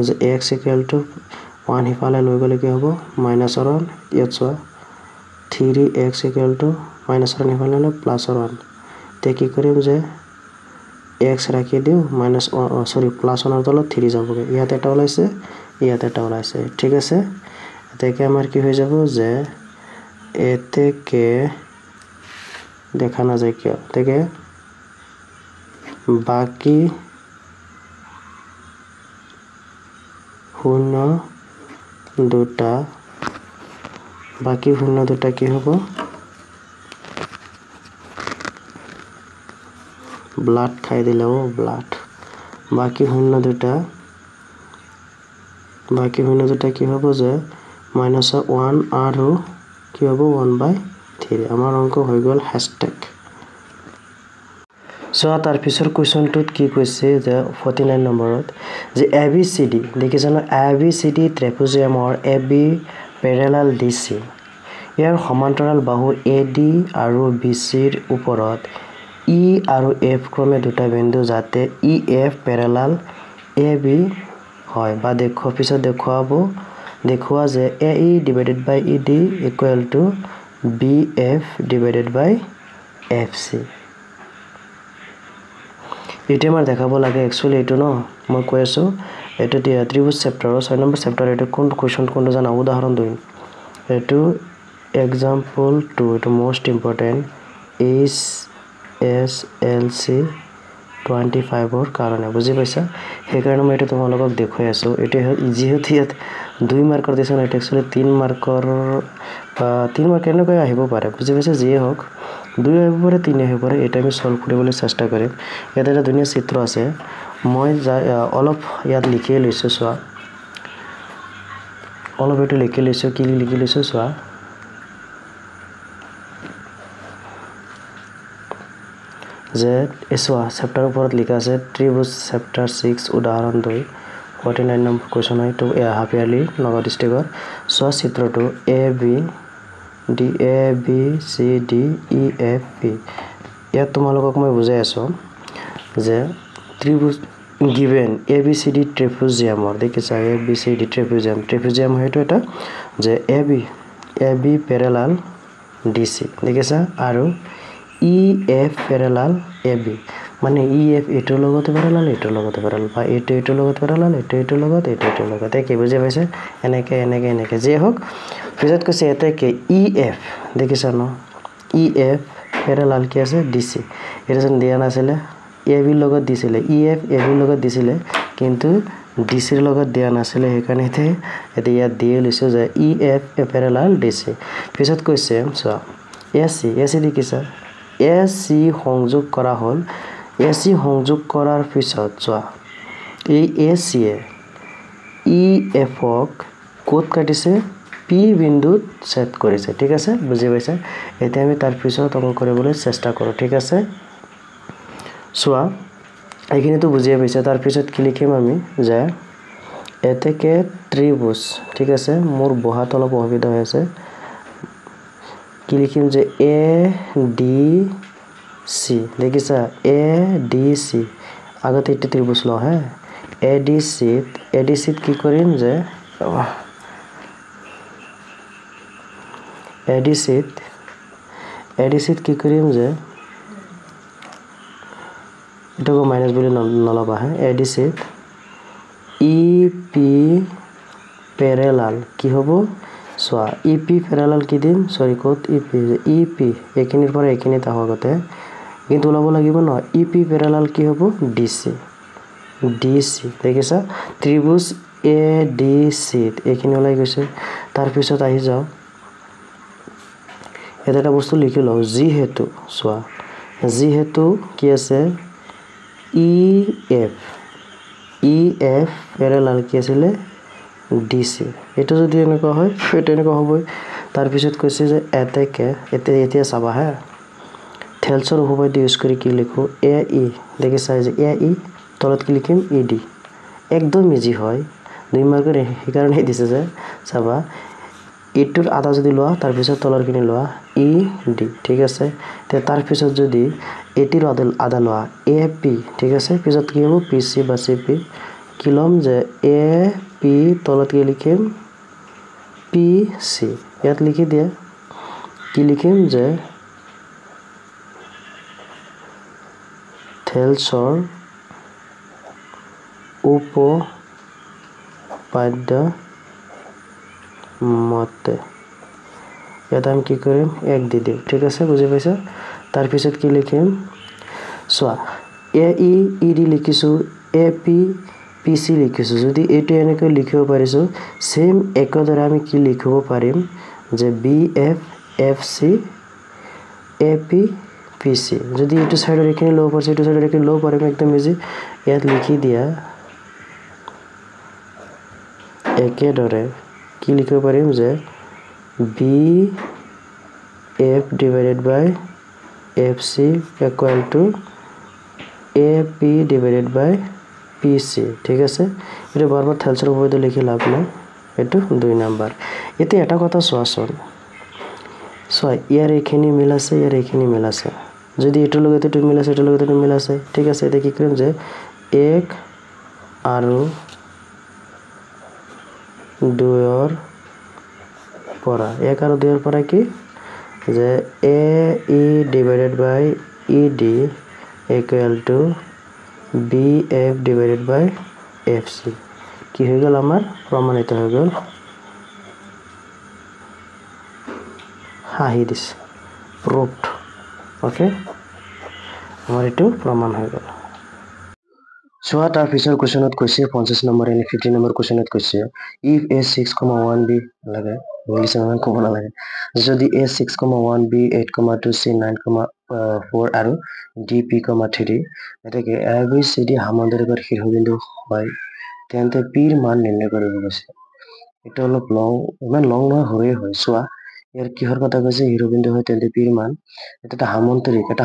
যে x = 1 হিফালে লৈ গলে কি হ'ব -1 ইয়াত চোৱা 3x = -1 হিফালে লৈ +1 তে কি কৰিম যে x ৰাখি দিও +1 ৰ তলত 3 যাবগে ইয়াত এটা ওলাইছে ইয়াত এটা ওলাইছে ঠিক আছে এতেকে আমাৰ কি হৈ যাব যে এতেকে দেখা না যায় কি এতেকে বাকি শূন্য দুটা কি হ'ব ব্লাড খাই দিলে ব্লাড বাকি শূন্য দুটা কি হ'ব যে -1 আৰু কি হ'ব 1/3 আমাৰ অংক হৈ গল #। সো তাৰ পিছৰ কোৱেশ্চনটোত কি কৈছে যে 49 নম্বৰত যে ABCD দেখিছা ন ABCD ট্ৰেপেজিয়ামৰ AB পেৰেলাল DC ইয়াৰ সমান্তৰাল বাহু AD আৰু BC ৰ ওপৰত E আৰু F ক্ৰমে দুটা বিন্দু যাতে EF পেৰেলাল AB হয় বা পিছত দেখুৱা যে AE divided by ED equal to BF divided by FC এটা আমাৰ দেখাব লাগে একচুয়ালি এটো ন মই কৈ আছো এটো ত্ৰিভুজ চেপ্টাৰৰ 6 নম্বৰ চেপ্টাৰ এটো কোন কোৱেশ্চন কোনটো জানা উদাহৰণ দিম এটো এক্সাম্পল 2 এটো মোস্ট ইম্পৰ্টেন্ট SSLC 25 ৰ কাৰণে বুজি পাইছা সেই কাৰণে মই এটো তোমালোকক দেখাই আছো এটো যেহেতু ইয়াত 2 মাৰ্কৰ দিছন এটো একচুয়ালি 3 মাৰ্কৰ 3 মাৰ্ক কেনেকৈ আহিব পাৰে বুজি পাইছা যিয়ে হওক 2 আহিব পাৰে 3 আহিব পাৰে এটা আমি সলভ কৰিবলৈ চেষ্টা কৰিম ইয়াত এটা ধুনীয়া চিত্ৰ আছে মই অলপ ইয়াত লিখি লৈছো চোৱা অলপ এটো লিখি লৈছো কি লিখি লৈছো চোৱা যে এসোৱা চেপ্টাৰ ওপৰত লিখা আছে ত্ৰিভুজ চেপ্টাৰ 6 উদাহৰণ 2 49 নম্বৰ কোৱেশ্চন হয় তো হাফ ইয়াৰলি নগাঁও ডিস্ট্ৰিক্টৰ সো চিত্ৰটো ABCD EFP ইয়াত তোমালোকক মই বুজাই আছো যে ত্ৰিভুজ given ABCD ট্ৰেপেজিয়ামৰ দেখিছা ABCD ট্ৰেপেজিয়াম হয়তো এটা যে AB পেৰেলাল DC দেখিছা আৰু EF পেৰেলাল AB মানে EF এটোৰ লগতে পেৰেলাল এটোৰ লগতে পেৰেলাল বা এটোৰ লগতে পেৰেলাল এটোৰ লগতে এটোৰ লগতে কি বুজি পাইছে এনেকে যে হওক পিছত কৈছে এতে কি EF দেখিছা ন EF পেৰেলাল কি আছে DC এটা যেন দিয়া নাছিলে AB লগত দিছিলে EF AB লগত দিছিলে কিন্তু DC ৰ লগত দিয়া নাছিলে সেই কাৰণে এতে ইয়াত দিয়ে লৈছো যে EF পেৰেলাল DC পিছত কৈছে চোৱা AC দেখিছা AC সংযোগ কৰা হল AC সংযোগ কৰাৰ পিছত চোৱা এই AC এ EF ক কোড কাটিছে P বিন্দুত সেট কৰিছে ঠিক আছে বুজি পাইছা এতিয়া আমি তাৰ পিছত অংক কৰিবলৈ চেষ্টা কৰো ঠিক আছে চোৱা এইখিনিটো বুজি পাইছা তাৰ পিছত কি লিখিম আমি যে এতেকে ত্ৰিভুজ ঠিক আছে মোৰ বহাত অলপ অসুবিধা হৈ আছে কি লিখিম যে ADC দেখিছা ADC আগতে এটা ত্ৰিভুজ ল হে ADC কি কৰিম যে ADC কি কৰিম যে এটাকে মাইনাস বুলি নলবা হে ADC EP প্যারালাল কি হবে সোয়া EP প্যারালাল কি দিম সরি কোড EP একিনিৰ পৰা একিনি তা হগতে কিন্তু ওলাব লাগিব ন EP প্যাৰালাল কি হবে DC দেখিছা ত্ৰিভুজ ADC একিনি ওলাই গৈছে তাৰ পিছত আহি যাও এটা বস্তু লিখি লও যেহেতু সোয়া যেহেতু কি আছে EF প্যারালাল কি আছিল DC এটো যদি এনেকুৱা হয় এটা এনেকুৱা হ'বই তাৰ পিছত কৈছে যে এতেকে এতিয়া চাবা হা থেলছৰ উপপাদ্য ইউজ কৰি কি লিখো AE দেখিছা যে AE তলত কি লিখিম ED একদম ইজি হয় 2 মাৰ্কৰ এই কাৰণে দিছে যে চাবা এটোৰ আধা যদি লোৱা তাৰ পিছত তলৰ কিনি লোৱা ED ঠিক আছে তে তাৰ পিছত যদি এটিৰ আধা লোৱা AP ঠিক আছে পিছত কি হ'ব PC বা CP কিলম যে AP তলত কি লিখিম PC ইয়াত লিখি দিয়া কি লিখিম যে থেলছৰ উপপাদ্য মতে এটা আমি কি কৰিম এক দি দিম ঠিক আছে বুজি পাইছা তাৰ পিছত কি লিখিম সোয়া AE ED লিখিছো AP PC লিখিছো যদি এটো এনেকৈ লিখিব পাৰিছো সেম একদৰে আমি কি লিখিব পাৰিম যে BF FC AP PC যদি এটো সাইডৰ এখিনি লো পাৰছে এটো সাইডৰ এখিনি লো পাৰিম একদম ইজি ইয়াত লিখি দিয়া একেদৰে কি লিখিব পাৰিম যে BF divided by FC equal to AP divided by PC ঠিক আছে এটা বারবার থেলছৰ উপৰতে লিখি লাভ নাই এটো 2 নাম্বাৰ এতিয়া এটা কথা চোৱাচোন ইয়াৰ এইখিনি মিল আছে ইয়াৰ এইখিনি মিল আছে যদি এটোৰ লগত এটো মিল আছে এটোৰ লগত এটো মিল আছে ঠিক আছে এটা কি কৰিম যে 1 আৰু 2 ৰ পৰা 1 আৰু 2 ৰ পৰা কি যে AE divided by ED equal to BF divided by FC কি হৈ গল আমাৰ প্ৰমাণিত হৈ গল হাহি দিছ proved ওকে আমাৰ এটো প্ৰমাণ হৈ গল সোৱা তাৰ পিছৰ কোৱেশ্চনত কৈছে 50 নম্বৰ এনে 50 নম্বৰ কোৱেশ্চনত কৈছে if a6,1b লাগে ইংলিশ মান ক'ব না লাগে যদি a6,1b 8,2c 9,4 আৰু dp,3 এটাকে abcd সামান্তৰিকৰ শীৰ্ষবিন্দু হয় তেন্তে p ৰ মান নিৰ্ণয় কৰিব কৈছে এটা অলপ লং ইমান লং নহয় হয়ে হয় সোৱা ইয়াৰ কিহৰ কথা কৈছে শীৰ্ষবিন্দু হয় তেন্তে p ৰ মান এটা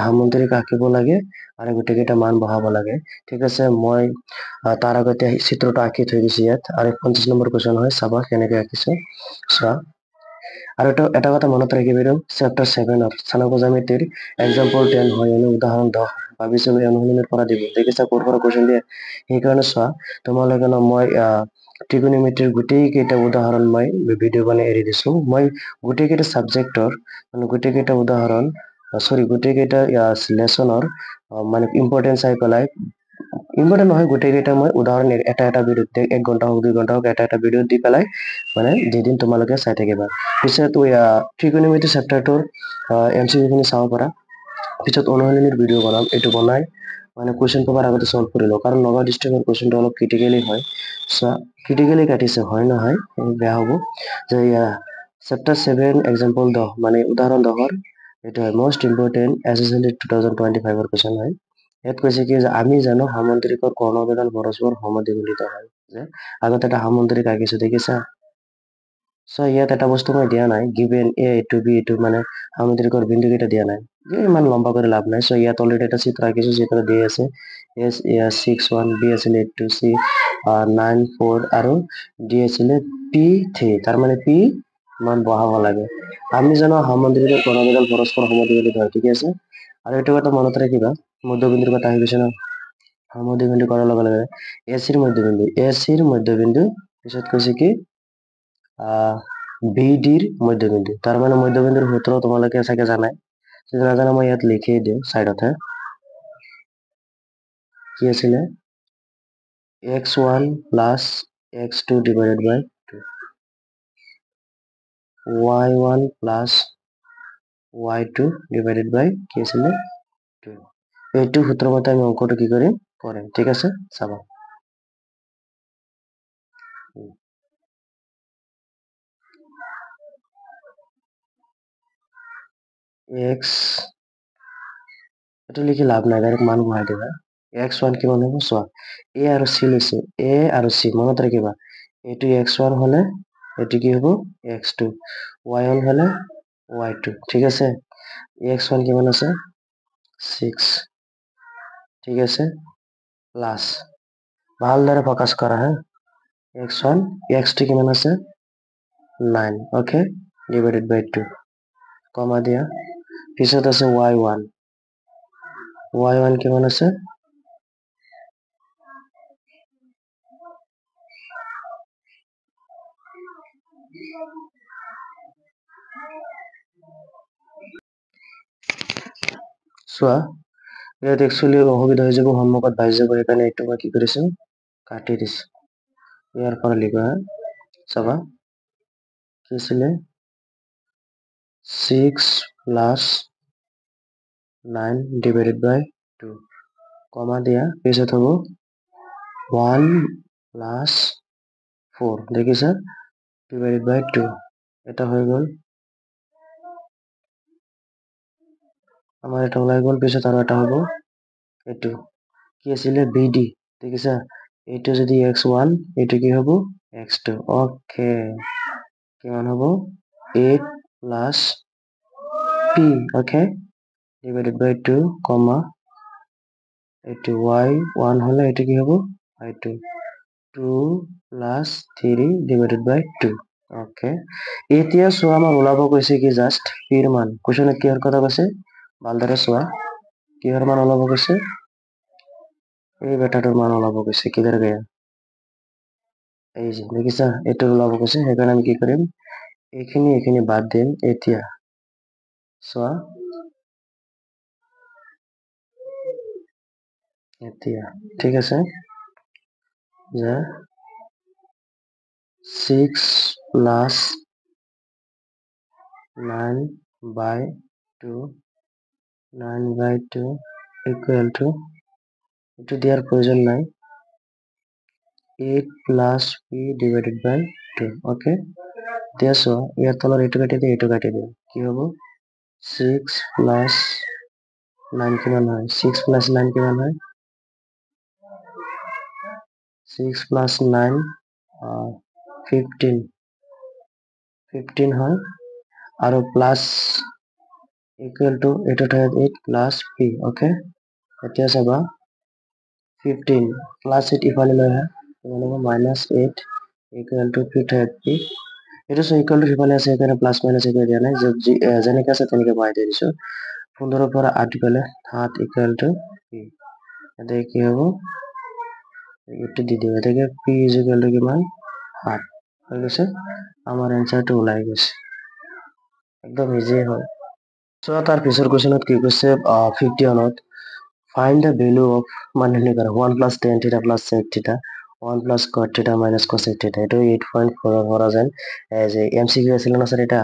সামান্তৰিক আঁকিব লাগে আৰু গোটেইকেইটা মান বহাব লাগে ঠিক আছে মই তাৰ আগতে চিত্ৰটো আঁকি থৈ দিছো ইয়াত আৰু 50 নম্বৰ কোৱেশ্চন হয় চাবা কেনেকৈ আঁকিছো সোৱা আৰু এটা কথা মনত ৰাখিবিৰো চেপ্টাৰ 7 ৰ স্থানাংক জ্যামিতিৰ এক্সাম্পল 10 হয় এনে উদাহৰণ 10 ভাবিছো অনুশীলনৰ পৰা দিব দেখিছা কোৰ পৰা কোৱেশ্চন দিয়ে সেইকাৰণে সোৱা তোমালোকে মই ত্ৰিকোণমিতিৰ গোটেই কেইটা উদাহৰণ মই ভিডিও বনাই এৰি দিছো মই গোটেই কেইটা সাবজেক্টৰ মানে গোটেই কেইটা উদাহৰণ গোটেই কেইটা লেসনৰ মানে ইম্পৰ্টেন্স চাই পেলাই ইম্পৰ্টেন্ট নহয় গোটেই কেইটা মই উদাহৰণ এটা ভিডিওতে 1 ঘন্টা হোক 2 ঘন্টা হোক এটা ভিডিও দি পেলাই মানে যেদিন তোমালোকে চাই থাকিবা পিছত ত্ৰিকোণমিতি চেপ্টাৰটোৰ এমসিকিউ খিনি চাব পাৰা পিছত অনুশীলনীৰ ভিডিও বনাম এটো বনাই মানে কোৱেশ্চন পেপাৰ আগতে সলভ কৰি লও কাৰণ নগা ডিস্ট্ৰিক্টৰ কোৱেশ্চনটো অলপ ক্ৰিটিক্যালি হয় সো ক্ৰিটিক্যালি কাটিছে হয় নহয় বেয়া হ'ব যে চেপ্টাৰ 7 এক্সাম্পল 10 মানে উদাহৰণ 10 ৰ এটা হয় মোস্ট ইম্পৰ্টেন্ট এসএসএলটি 2025 ৰ কোৱেশ্চন হয় ইয়াত কৈছে কি যে আমি জানো সামান্তৰিকৰ কৰ্ণকেইডাল পৰস্পৰ সমদ্বিখণ্ডিত হয় যে আগতে এটা সামান্তৰিক আঁকিছো দেখিছা সো ইয়াত এটা বস্তু মই দিয়া নাই given a to b to মানে সামান্তৰিকৰ বিন্দু কেইটা দিয়া নাই যে ইমান লম্বা কৰি লাভ নাই সো ইয়াত অলৰেডি এটা চিত্ৰ আঁকিছো চিত্ৰ দিয়া আছে s 6 1 b আছিল 8 2 c 9 4 আৰু d আছিল p3 তাৰ মানে p মান বহাব লাগে আমি জানো সামান্তৰিকৰ কৰ্ণকেইডাল পৰস্পৰ সমদ্বিখণ্ডিত হয় ঠিক আছে আৰু এটা কথা মনত ৰাখিবা মধ্যবিন্দুৰ কথা আহি গৈছে ন মধ্যবিন্দু কৰাৰ লগে লগে AC ৰ মধ্যবিন্দু পিছত কৈছে কি BD ৰ মধ্যবিন্দু তাৰ মানে মধ্যবিন্দুৰ সূত্ৰ তোমালোকে চাগে জানাই যদি নাজানা মই ইয়াত লিখি দিও সাইডতে কি আছিল x1 plus x2 divided by 2 y1 plus y2 divided by কি আছিল 2 এইটো সূত্র মতে আমি অঙ্কটো কি করিম করিম ঠিক আছে চাবা x এটা লিখি লাভ নাই ডাইরেক্ট মান বহাই দিবা x1 কিমান হ'ব চোৱা a আৰু c লৈছে a আৰু c মনত ৰাখিবা এটো x1 হলে এটো কি হ'ব x2 y1 হলে y2 ঠিক আছে x1 কিমান আছে 6 ঠিক আছে প্লাস ভালদৰে ফোকাস কৰা হা x1 x2 কিমান আছে 9 ওকে ডিভাইডেড বাই 2 কমা দিয়া পিছত আছে y1 কিমান আছে সোৱা ইয়াত একচুয়ালি অসুবিধা হৈ যাব সন্মুখত ভাই যাব এখানে এইটো মই কি কৰিছো কাটি দিছো ইয়াৰ পৰা লিখা চাবা কি আছিল 6 plus 9 divided by 2 কমা দিয়া পিছত হ'ব 1 plus 4 দেখিছা divided by 2 এটা হৈ গল আমাৰ এটা ওলাই গল পিছত আৰু এটা হ'ব এটো কি আছিল BD দেখিছা এইটো যদি x1 এইটো কি হ'ব x2 ওকে কিমান হ'ব 8 plus p okay divided by 2 comma এইটো y1 হলে এইটো কি হ'ব y2 2 plus 3 divided by 2 okay এতিয়া চোৱা আমাৰ ওলাব কৈছে কি জাস্ট p ৰ মান কোৱেশ্চনত কিহৰ কথা কৈছে ভালদৰে চোৱা কিহৰ মান ওলাব কৈছে এই বেটাটোৰ মান ওলাব কৈছে কিধৰ গয়া এই যে দেখিছা এইটো ওলাব কৈছে সেইকাৰণে আমি কি কৰিম এইখিনি বাদ দিম এতিয়া চোৱা এতিয়া ঠিক আছে যে 6 plus 9 by 2 9 by 2 equal to itu দিয়ার প্রয়োজন নাই 8 plus p divided by 2 okay দিয়া চোৱা ইয়াৰ তলৰ এইটো কাটি দিওঁ কি হ'ব 6 plus 9 কিমান হয় 6 plus 9 কিমান হয় 6 plus 9 15 হয় আৰু plus equal to 8 plus p okay এতিয়া চাবা 15 plus 8 ইফালে লৈ আহা minus 8 equal to p এইটো so equal to সিফালে আছে সেইকাৰণে প্লাস মাইনাস একো দিয়া নাই যেনেকে আছে তেনেকে বহাই দিয়ে দিছো 15 পৰা 8 গলে 7 equal to p এটা কি হ'ব এইটো দি দিও এটাকে p is equal to কিমান 7 হৈ গৈছে আমাৰ এনসাৰটো ওলাই গৈছে একদম ইজি হয় সো তাৰ পিছৰ কোৱেশ্চনত কি কৈছে 51ত find the value of মানে লিখা 1 plus tan theta plus sec theta 1 plus cot theta minus cosec theta এটো 8.4 করা যায় এজ এ এমসিকিউ আছিল না স্যার এটা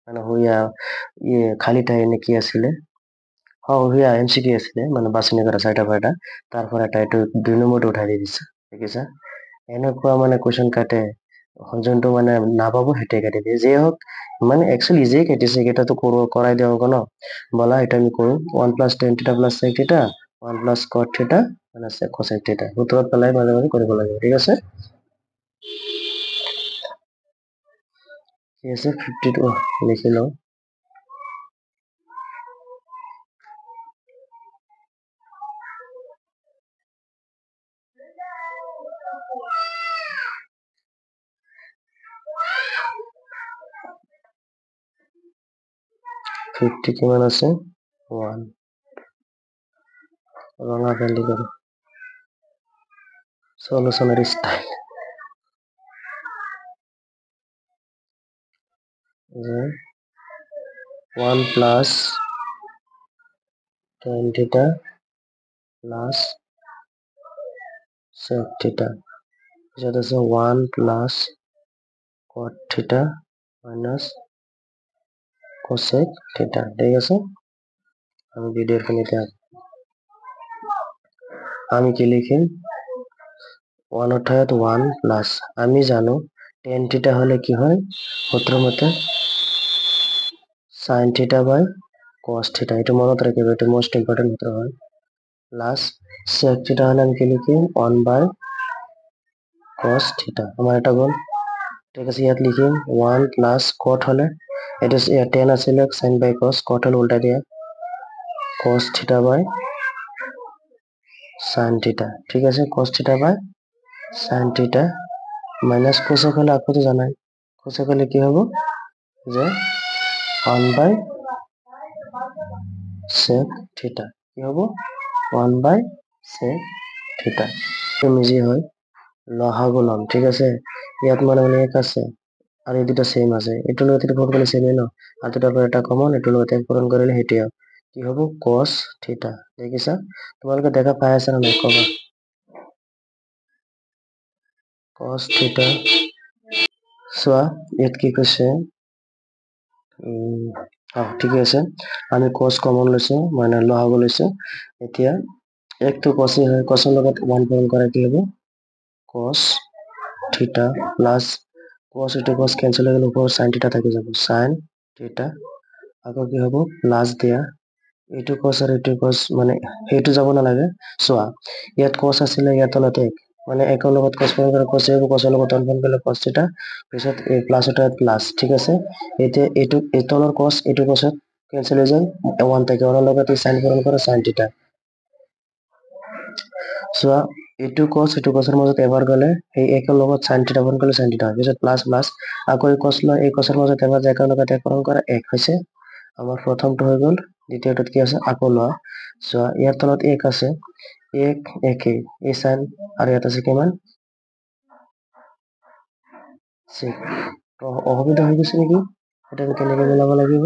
মানে হইয়া খালি টাই নাকি আছিল হইয়া এমসিকিউ আছিল মানে বাছনি করা চাইটা পাটা তারপর এটা একটু 2 নম্বরটা উঠাই দিছে দেখিছা এনেকুৱা মানে কোৱেশ্চন কাটে যোনটো মানে নাপাবো হেটে কাটি দিয়ে যে হোক মানে একচুয়ালি ইজি কাটিছে এটাতো করাই দেওয়া হলো না বলা এটা আমি করব 1 plus tan theta plus sec theta 1 plus cot theta minus cosec theta উত্তৰত পেলাই মাজে মাজে কৰিব লাগিব ঠিক আছে ঠিক আছে 52 লিখি লও ফিফটি কিমান আছে 1 ৰঙা পেন্টি কৰো সলিউশনের স্টাইল যে 1 plus tan theta plus sec theta যেটা আছে 1 plus cot theta minus cosec theta ঠিক আছে আমি ভিডিওর ফোনেতে আমি কি লিখিম 1 অর্থাৎ 1 প্লাস আমি জানো tan theta হলে কি হয় সূত্র মতে sin theta by cos theta এটা মনত রাখবে এটা মোস্ট ইম্পর্টেন্ট সূত্র হয় প্লাস sec theta হলে আমি কি লিখিম 1 by cos theta আমার এটা বল ঠিক আছে ইয়াত লিখিম 1 প্লাস cot হলে এটা tan আছিল sin by cos cot হলে উল্টা দিয়া cos theta by sin theta ঠিক আছে cos theta by sin theta minus cosec হলে আপনি তো জানেন cosec হলে কি হবে যে 1 by sec theta কি হবে 1 by sec theta তুমি যে হয় লসাগু লম ঠিক আছে ইয়াত মানে এক আছে আর এই দুটো সেম আছে এটার লগত এটা পূরণ করলে সেমই না আর দুটার পর এটা কমন এটার লগত এক পূরণ করলে হেঁটে কি হবো cos theta দেখিছা তোমালোকে দেখা পাই আছে না নাই কবা cos theta চোৱা ইয়াত কি কৈছে ঠিকে আছে আমি cos কমন লৈছো মানে লসাগু লৈছো এতিয়া একটো cos হয় cos লগত 1 পূরণ করা কি হবে cos theta plus cos into cos cancel হয়ে গেল উপর sin theta থেকে যাব sin theta আকৌ কি হ'ব প্লাস দিয়া এইটো cos আর এইটো cos মানে এইটো যাব না লাগে চোৱা ইয়াত cos আছিল ইয়াত তলতে মানে একৰ লগত cos পূৰণ কৰা cos হ'ব cos লগত 1 পূৰণ কৰিলে cos theta পিছত এই প্লাস এটা প্লাস ঠিক আছে এতিয়া এইটো এই তলৰ cos এইটো cos ক্যান্সেল হৈ যায় 1 থেকে 1 লগত sin পূৰণ কৰা sin theta চোৱা এইটো কছৰ মাজত এবাৰ গ'লে সেই একৰ লগত sin থিটা পূৰণ কৰিলে sin থিটা হয় পিছত প্লাছ প্লাছ আকৌ এই কছ লয় এই কছৰ মাজত এবাৰ যায় একৰ লগত এক পূৰণ কৰা এক হৈছে আমাৰ প্ৰথমটো হৈ গ'ল দ্বিতীয়টোত কি আছে আকৌ লোৱা চোৱা ইয়াৰ তলত এক আছে এক একেই এই sin আৰু ইয়াত আছে কিমান sec অসুবিধা হৈ গৈছে নেকি এটা কেনেকে মিলাব লাগিব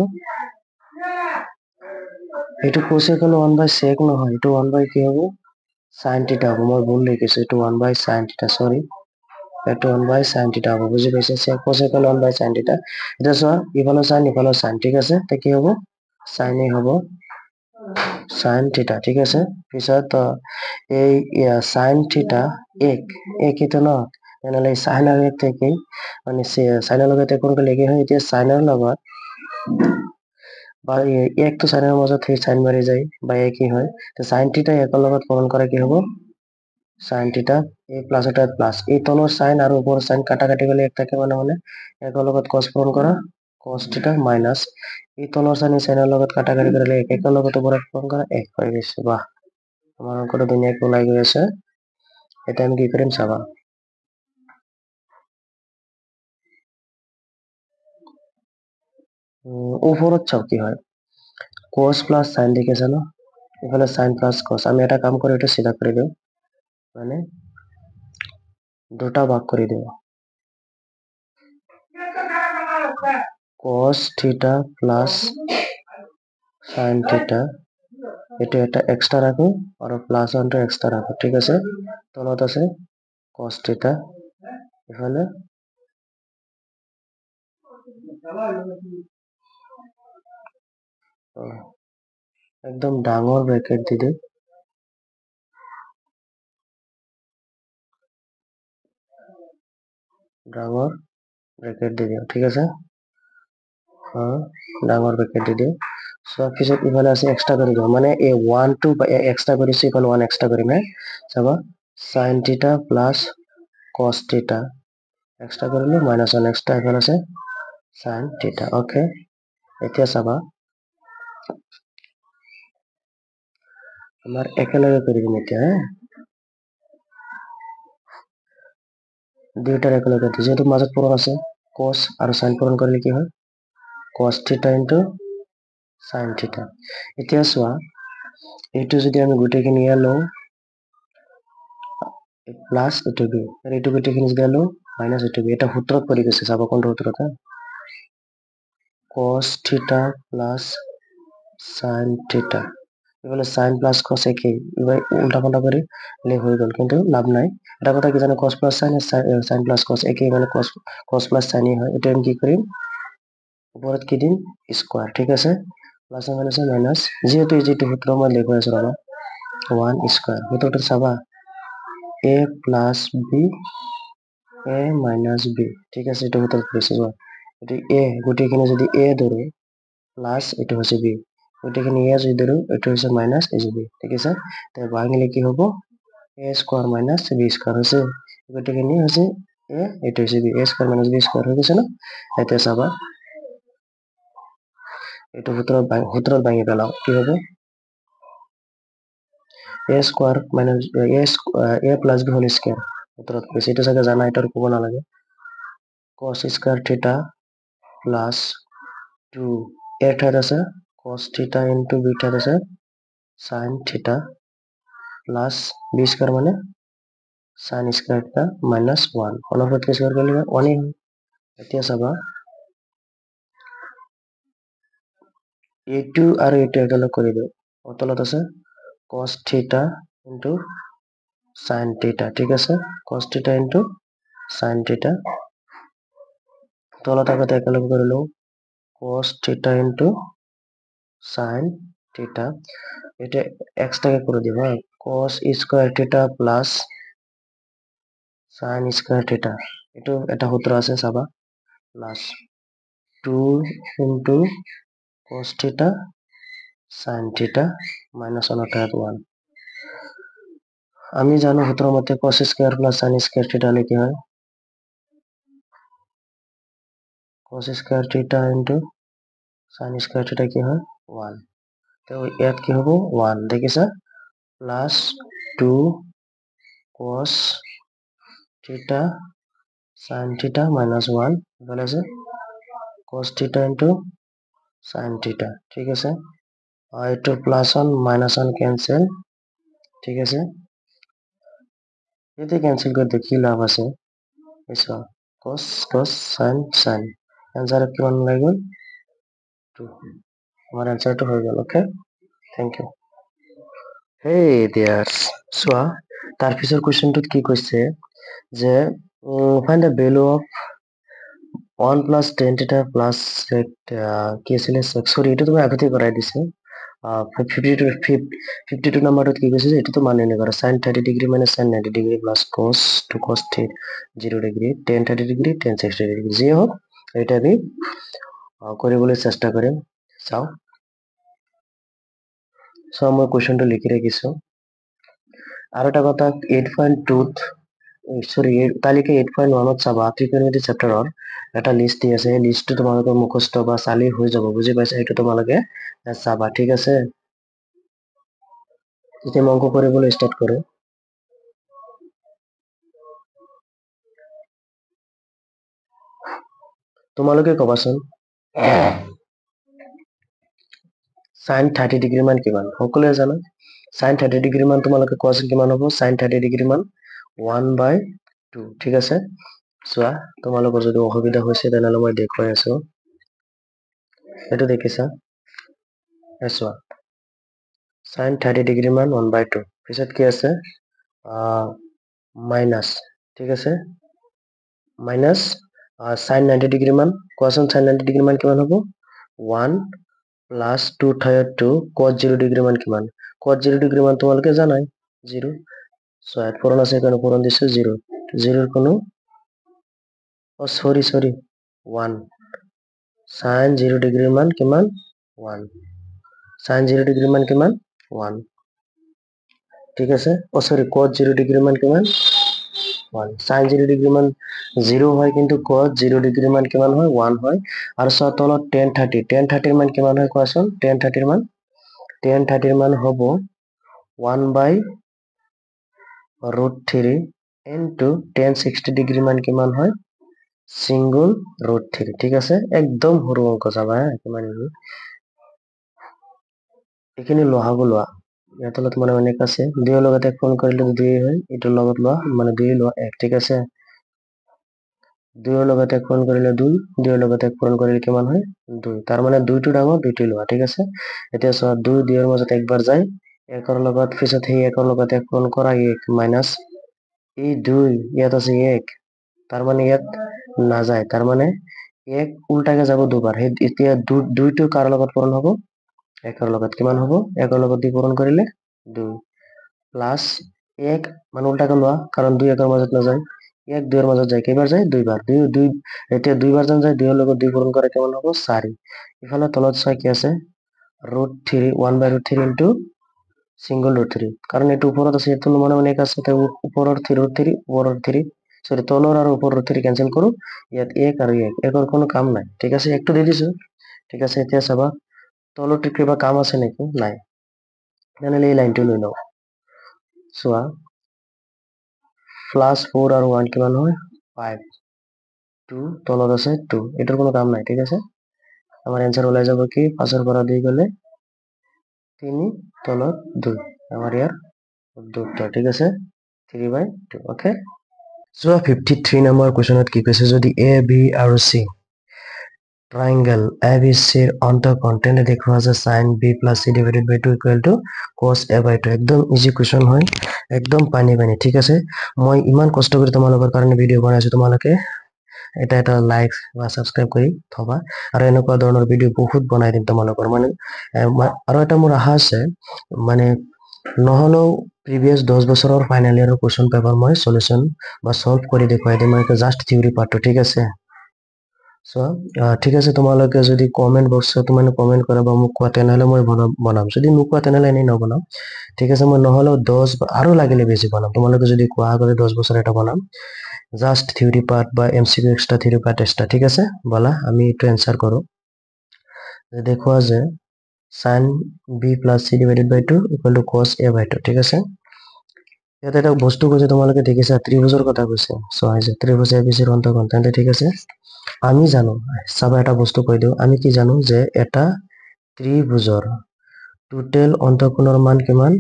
এইটো cosec হলো 1 by sec নহয় এইটো 1 by কি হ'ব sin থিটা হ'ব মই ভুল লিখিছো এইটো 1 by sin থিটা সরি এইটো 1 by sin থিটা হ'ব বুজি পাইছে cosec হলো 1 by sin থিটা এটা চোৱা ইফালে sin ঠিক আছে তে কি হ'ব sin এ হ'ব sin থিটা ঠিক আছে পিছত এই sin থিটা একইতো ন তেনেহ'লে sin আৰু এক একেই মানে sin ৰ লগত কোন একে হয় এতিয়া sin ৰ লগত বা একটো sin ৰ মাজত সেই sin মাৰি যায় বা একই হয় তো sin থিটা একৰ লগত পূৰণ কৰা কি হ'ব sin থিটা এই প্লাস এটা প্লাস এই তলৰ sin আৰু ওপৰৰ sin কাটাকাটি গলে এক থাকে মানে একৰ লগত cos পূৰণ কৰা cos থিটা মাইনাস এই তলৰ sin এই sin ৰ লগত কাটাকাটি কৰিলে একৰ লগত ওপৰত পূৰণ কৰা এক হৈ গৈছে বাহ আমাৰ অংকটো ধুনীয়াকৈ ওলাই গৈ আছে এটা আমি কি কৰিম চাবা ওপৰত চাও কি হয় cos plus sin দেখিছে ন এফালে sin plus cos আমি এটা কাম কৰি এটা সিধা কৰি দিও মানে দুটা ভাগ কৰি দিও cos theta plus sin theta এটা এটা এক্সট্রা রাখো আর প্লাস ওয়ানটা এক্সট্রা রাখো ঠিক আছে তলত আছে cos theta এখানে একদম ডাঙৰ ব্ৰ্যাকেট দি দে ডাঙৰ ব্ৰ্যাকেট দি দিও ঠিক আছে ডাঙৰ ব্ৰ্যাকেট দি দিও সব কিছু ইফালে আছে এক্সট্ৰা কৰি দিও মানে এই 1 2 এক্সট্ৰা কৰিছে ইফালে 1 এক্সট্ৰা কৰিম চাবা sin theta plus cos theta extra কৰিলে মাইনাস 1 এক্সট্ৰা এখানে আছে sin theta ওকে এতিয়া চাবা আমাৰ একেলগে কৰি দিম এতিয়া দুইটাৰ একেলগে যেহেতু মাজত পূৰণ আছে cos আৰু sin পূৰণ কৰিলে কি হয় cos theta into sin theta এতিয়া চোৱা এইটো যদি আমি গোটেইখিনি ইয়াত লওঁ প্লাস এইটো বি আৰু এইটো গোটেইখিনি যদি লওঁ মাইনাস এইটো বি এটা সূত্ৰত পৰি গৈছে চাব কোনটো সূত্ৰত cos theta plus sin theta এবারে sin plus cos একেই এবার উল্টা পাল্টা করে হয়ে গেল কিন্তু লাভ নাই এটা কথা কি জানো cos plus sin sin plus cos একেই মানে cos plus sin হয় এটা আমি কি কৰিম উপৰত কি দিম স্কয়ার ঠিক আছে প্লাস মাইনাস মাইনাস যেহেতু এই যেটো সূত্র মই লেখা আছে ৰবা 1 স্কয়ার সূত্রটা চাবা a plus b a minus b ঠিক আছে এটা সূত্র পড়েছে এটি a গোটেইখিনি যদি a ধৰো প্লাস এটা হচ্ছে b গোটেইখিনি a যদি ধৰো এটা হচ্ছে মাইনাস a b ঠিক আছে তাই ভাঙিলে কি হ'ব a square minus b square হচ্ছে গোটেইখিনি হচ্ছে a এটা হচ্ছে b a square minus b square হৈ গৈছে না এটা চাবা এটা সূত্র ভাঙি পেলাও কি হবে a square minus a plus b whole square সূত্রত কৈছে এটা চাগে জানা এটাৰ ক'ব নালাগে cos square theta plus 2 a ঠাইত আছে cos থিটা ইনটু b ঠাইত আছে sin থিটা প্লাস b স্কয়ার মানে sin স্কয়ার থিটা মাইনাস 1 অলপত কি স্কয়ার কৰিলে 1 হয় এতিয়া চাবা এইটো আৰু এইটো একেলগ কৰি দিও তলত আছে cos theta into sin theta ঠিক আছে cos theta into sin theta তলত আগতে একেলগ কৰি লও cos theta into sin theta এটা এক্সট্রাকে করে দিব cos square theta plus sin square theta এটো এটা সূত্র আছে চাবা plus 2 into cos theta sin theta minus 1 আমি জানো সূত্ৰৰ মতে cos square plus sin square theta হলে কি হয় cos square theta into sin square theta কি হয় 1 তো ইয়াত কি হ'ব 1 দেখিছা plus 2 cos theta sin theta minus 1 ইফালে আছে cos theta into sin theta ঠিক আছে এইটো প্লাস 1 মাইনাস 1 ক্যান্সেল ঠিক আছে এতে ক্যান্সেল করে কি লাভ আছে এসো cos cos sin sin answer কিমান ওলাই গ'ল 2 আমার आंसरটো হৈ গ'ল okay thank you Hey there চোৱা তাৰ পিছৰ কোৱেশ্চনটোত কি কৈছে যে find the value of 1 plus tan theta plus কি আছিলে সরি এটা তুমি আগতে কৰাই দিছে 52 নাম্বাৰত কি কৈছে এটা তো মানে নেগৰা sin 30 degree minus sin 90 degree plus cos to cos 0 degree tan 30 degree tan 60 degree যি হোক এটা আমি কৰিবলৈ চেষ্টা কৰিম চাও সো মই কোৱেশ্চনটো লিখি ৰাখিছো আৰু এটা কথা 8.2 সৰি তালিকা 8.1 চাবা ত্ৰিকোণমিতি চেপ্টাৰৰ এটা লিষ্ট দি আছে এই লিষ্টটো তোমালোকৰ মুখস্থ বা চালি হৈ যাব বুজি পাইছা এইটো তোমালোকে চাবা ঠিক আছে এতিয়া মই অংক কৰিবলৈ ষ্টাৰ্ট কৰো তোমালোকে কবাচোন sin 30 ডিগ্ৰী মান কিমান সকলোৱে জানা sin 30 ডিগ্ৰী মান তোমালোকে কোৱাচোন কিমান হ'ব sin 30 ডিগ্ৰী মান 1/2 ঠিক আছে চোৱা তোমালোকৰ যদি অসুবিধা হৈছে তেনেহলে মই দেখুৱাই আছো এইটো দেখিছা চোৱা sin 30 ডিগ্ৰী মান 1/2 পিছত কি আছে মাইনাস ঠিক আছে মাইনাস sin 90 ডিগ্ৰী মান কোৱাচোন sin 90 ডিগ্ৰী মান কিমান হ'ব 1 plus 2 ঠাইত 2 cos 0 ডিগ্ৰী মান কিমান cos 0 ডিগ্ৰী মান তোমালোকে জানাই 0 সো ইয়াত পূৰণ আছে কেন পূৰণ দিছো 0 0 এৰ কোনো সৰি 1 sin 0 ডিগ্ৰী মান কিমান 1 sin 0 ডিগ্ৰী মান কিমান 1 ঠিক আছে সৰি cos 0 ডিগ্ৰী মান কিমান 1 sin 0 ডিগ্ৰী মান 0 হয় কিন্তু cos 0 ডিগ্ৰী মান কিমান হয় 1 হয় আৰু সো তলত tan 30 মান কিমান হয় কোৱাচোন tan 30 মান tan 30 মান হ'ব 1/√3 into tan 60 ডিগ্ৰী মান কিমান হয় single √3 ঠিক আছে একদম সৰু অংক চাবা কিমান এখানে লহাগু লোৱা ইয়াৰ তলত মানে অনেক আছে 2 এৰ লগত 1 পূৰণ কৰিলে 2 হয় এটাৰ লগত লোৱা মানে 2 লোৱা 1 ঠিক আছে 2 এৰ লগত 1 পূৰণ কৰিলে 2 2 এৰ লগত 1 পূৰণ কৰিলে কিমান হয় 2 তাৰ মানে 2 টো ডাঙৰ 2 টো লোৱা ঠিক আছে এতিয়া চোৱা 2 2 এৰ মাজত একবাৰ যায় 1 এৰ লগত পিছত সেই 1 এৰ লগত 1 পূৰণ কৰা 1 মাইনাস এই 2 ইয়াত আছে 1 তাৰ মানে ইয়াত নাযায় তাৰ মানে 1 উল্টাকে যাব দুবাৰ সেই এতিয়া 2 টো কাৰ লগত পূৰণ হ'ব 1 এৰ লগত কিমান হ'ব 1 এৰ লগত 2 পূৰণ কৰিলে 2 প্লাস 1 মানে উল্টাকে লোৱা কাৰণ 2 1 এৰ মাজত নাযায় 1 2 এৰ মাজত যায় কেইবাৰ যায় দুইবাৰ 2 2 এতিয়া দুইবাৰ যেন যায় 2 এৰ লগত 2 পূৰণ কৰে কেমন হ'ব 4 ইফালে তলত ছয় কি আছে √3 1/√3 into single √3 কাৰণ এটো ওপৰত আছে এটো মানে অনেক আছে তাই ওপৰৰ √3 ওপৰৰ 3 সৰি তলৰ আৰু ওপৰৰ 3 ক্যান্সেল কৰো ইয়াত 1 আৰু 1 একৰ কোনো কাম নাই ঠিক আছে একটো দি দিছো ঠিক আছে এতিয়া চাবা তলতে কিবা কাম আছে নেকি নাই তেনেহলে এই লাইনটো লৈ লও চোৱা প্লাস 4 আৰু 1 কিমান হয় 5 2 তলত আছে 2 এটার কোনো কাম নাই ঠিক আছে আমার आंसर ওলাই যাব কি 5 এর পৰা 2 গলে 3 তলত 2 আমাৰ ইয়াৰ উত্তৰটা ঠিক আছে 3/2 ওকে সো 53 নম্বৰ কোৱেশ্চনত কি কৈছে যদি এ বি আৰু সি ট্ৰায়াঙ্গেল ABC ৰ অন্তঃকোণ তেনে দেখুৱা যে sin B plus C divided by 2 equal to cos A by 2 একদম ইজি কোৱেশ্চন হয় একদম পানী ঠিক আছে মই ইমান কষ্ট কৰি তোমালোকৰ কাৰণে ভিডিও বনাইছো তোমালোকে এটা লাইক বা সাবস্ক্ৰাইব কৰি থবা আৰু এনেকুৱা ধৰণৰ ভিডিও বহুত বনাই দিম তোমালোকৰ মানে আৰু এটা মোৰ আশা আছে মানে নহলেও প্ৰিভিয়াস 10 বছৰৰ ফাইনাল ইয়াৰৰ কোৱেশ্চন পেপাৰ মই সলিউশন বা সলভ কৰি দেখুৱাই দিম মানে জাস্ট থিওৰি পাৰ্টটো ঠিক আছে সো ঠিক আছে তোমালোকে যদি কমেন্ট বক্সত মানে কমেন্ট কৰা বা মোক কোৱা তেনেহলে মই বনাম যদি মোক কোৱা তেনেহলে এনেই নবনাম ঠিক আছে মই নহলেও 10 আৰু লাগিলে বেছি বনাম তোমালোকে যদি কোৱা আগতে 10 বছৰ এটা বনাম জাস্ট থিওরি পার্ট বা MCQ extra theory part extra ঠিক আছে বলা আমি একটু অ্যান্সার করো দেখো যে sin b plus c divided by 2 equal to cos a by 2 ঠিক আছে ইয়াতে এটা বস্তু কৈছে, তোমালোকে দেখিছা ত্ৰিভুজৰ কথা কৈছে। চোৱা হৈছে ত্ৰিভুজ এবিচিৰ অন্তঃকোণ, তেন্তে ঠিক আছে আমি জানো, চাবা এটা বস্তু কৈ দিওঁ, আমি কি জানো যে এটা ত্ৰিভুজৰ টোটেল অন্তঃকোণৰ মান কিমান?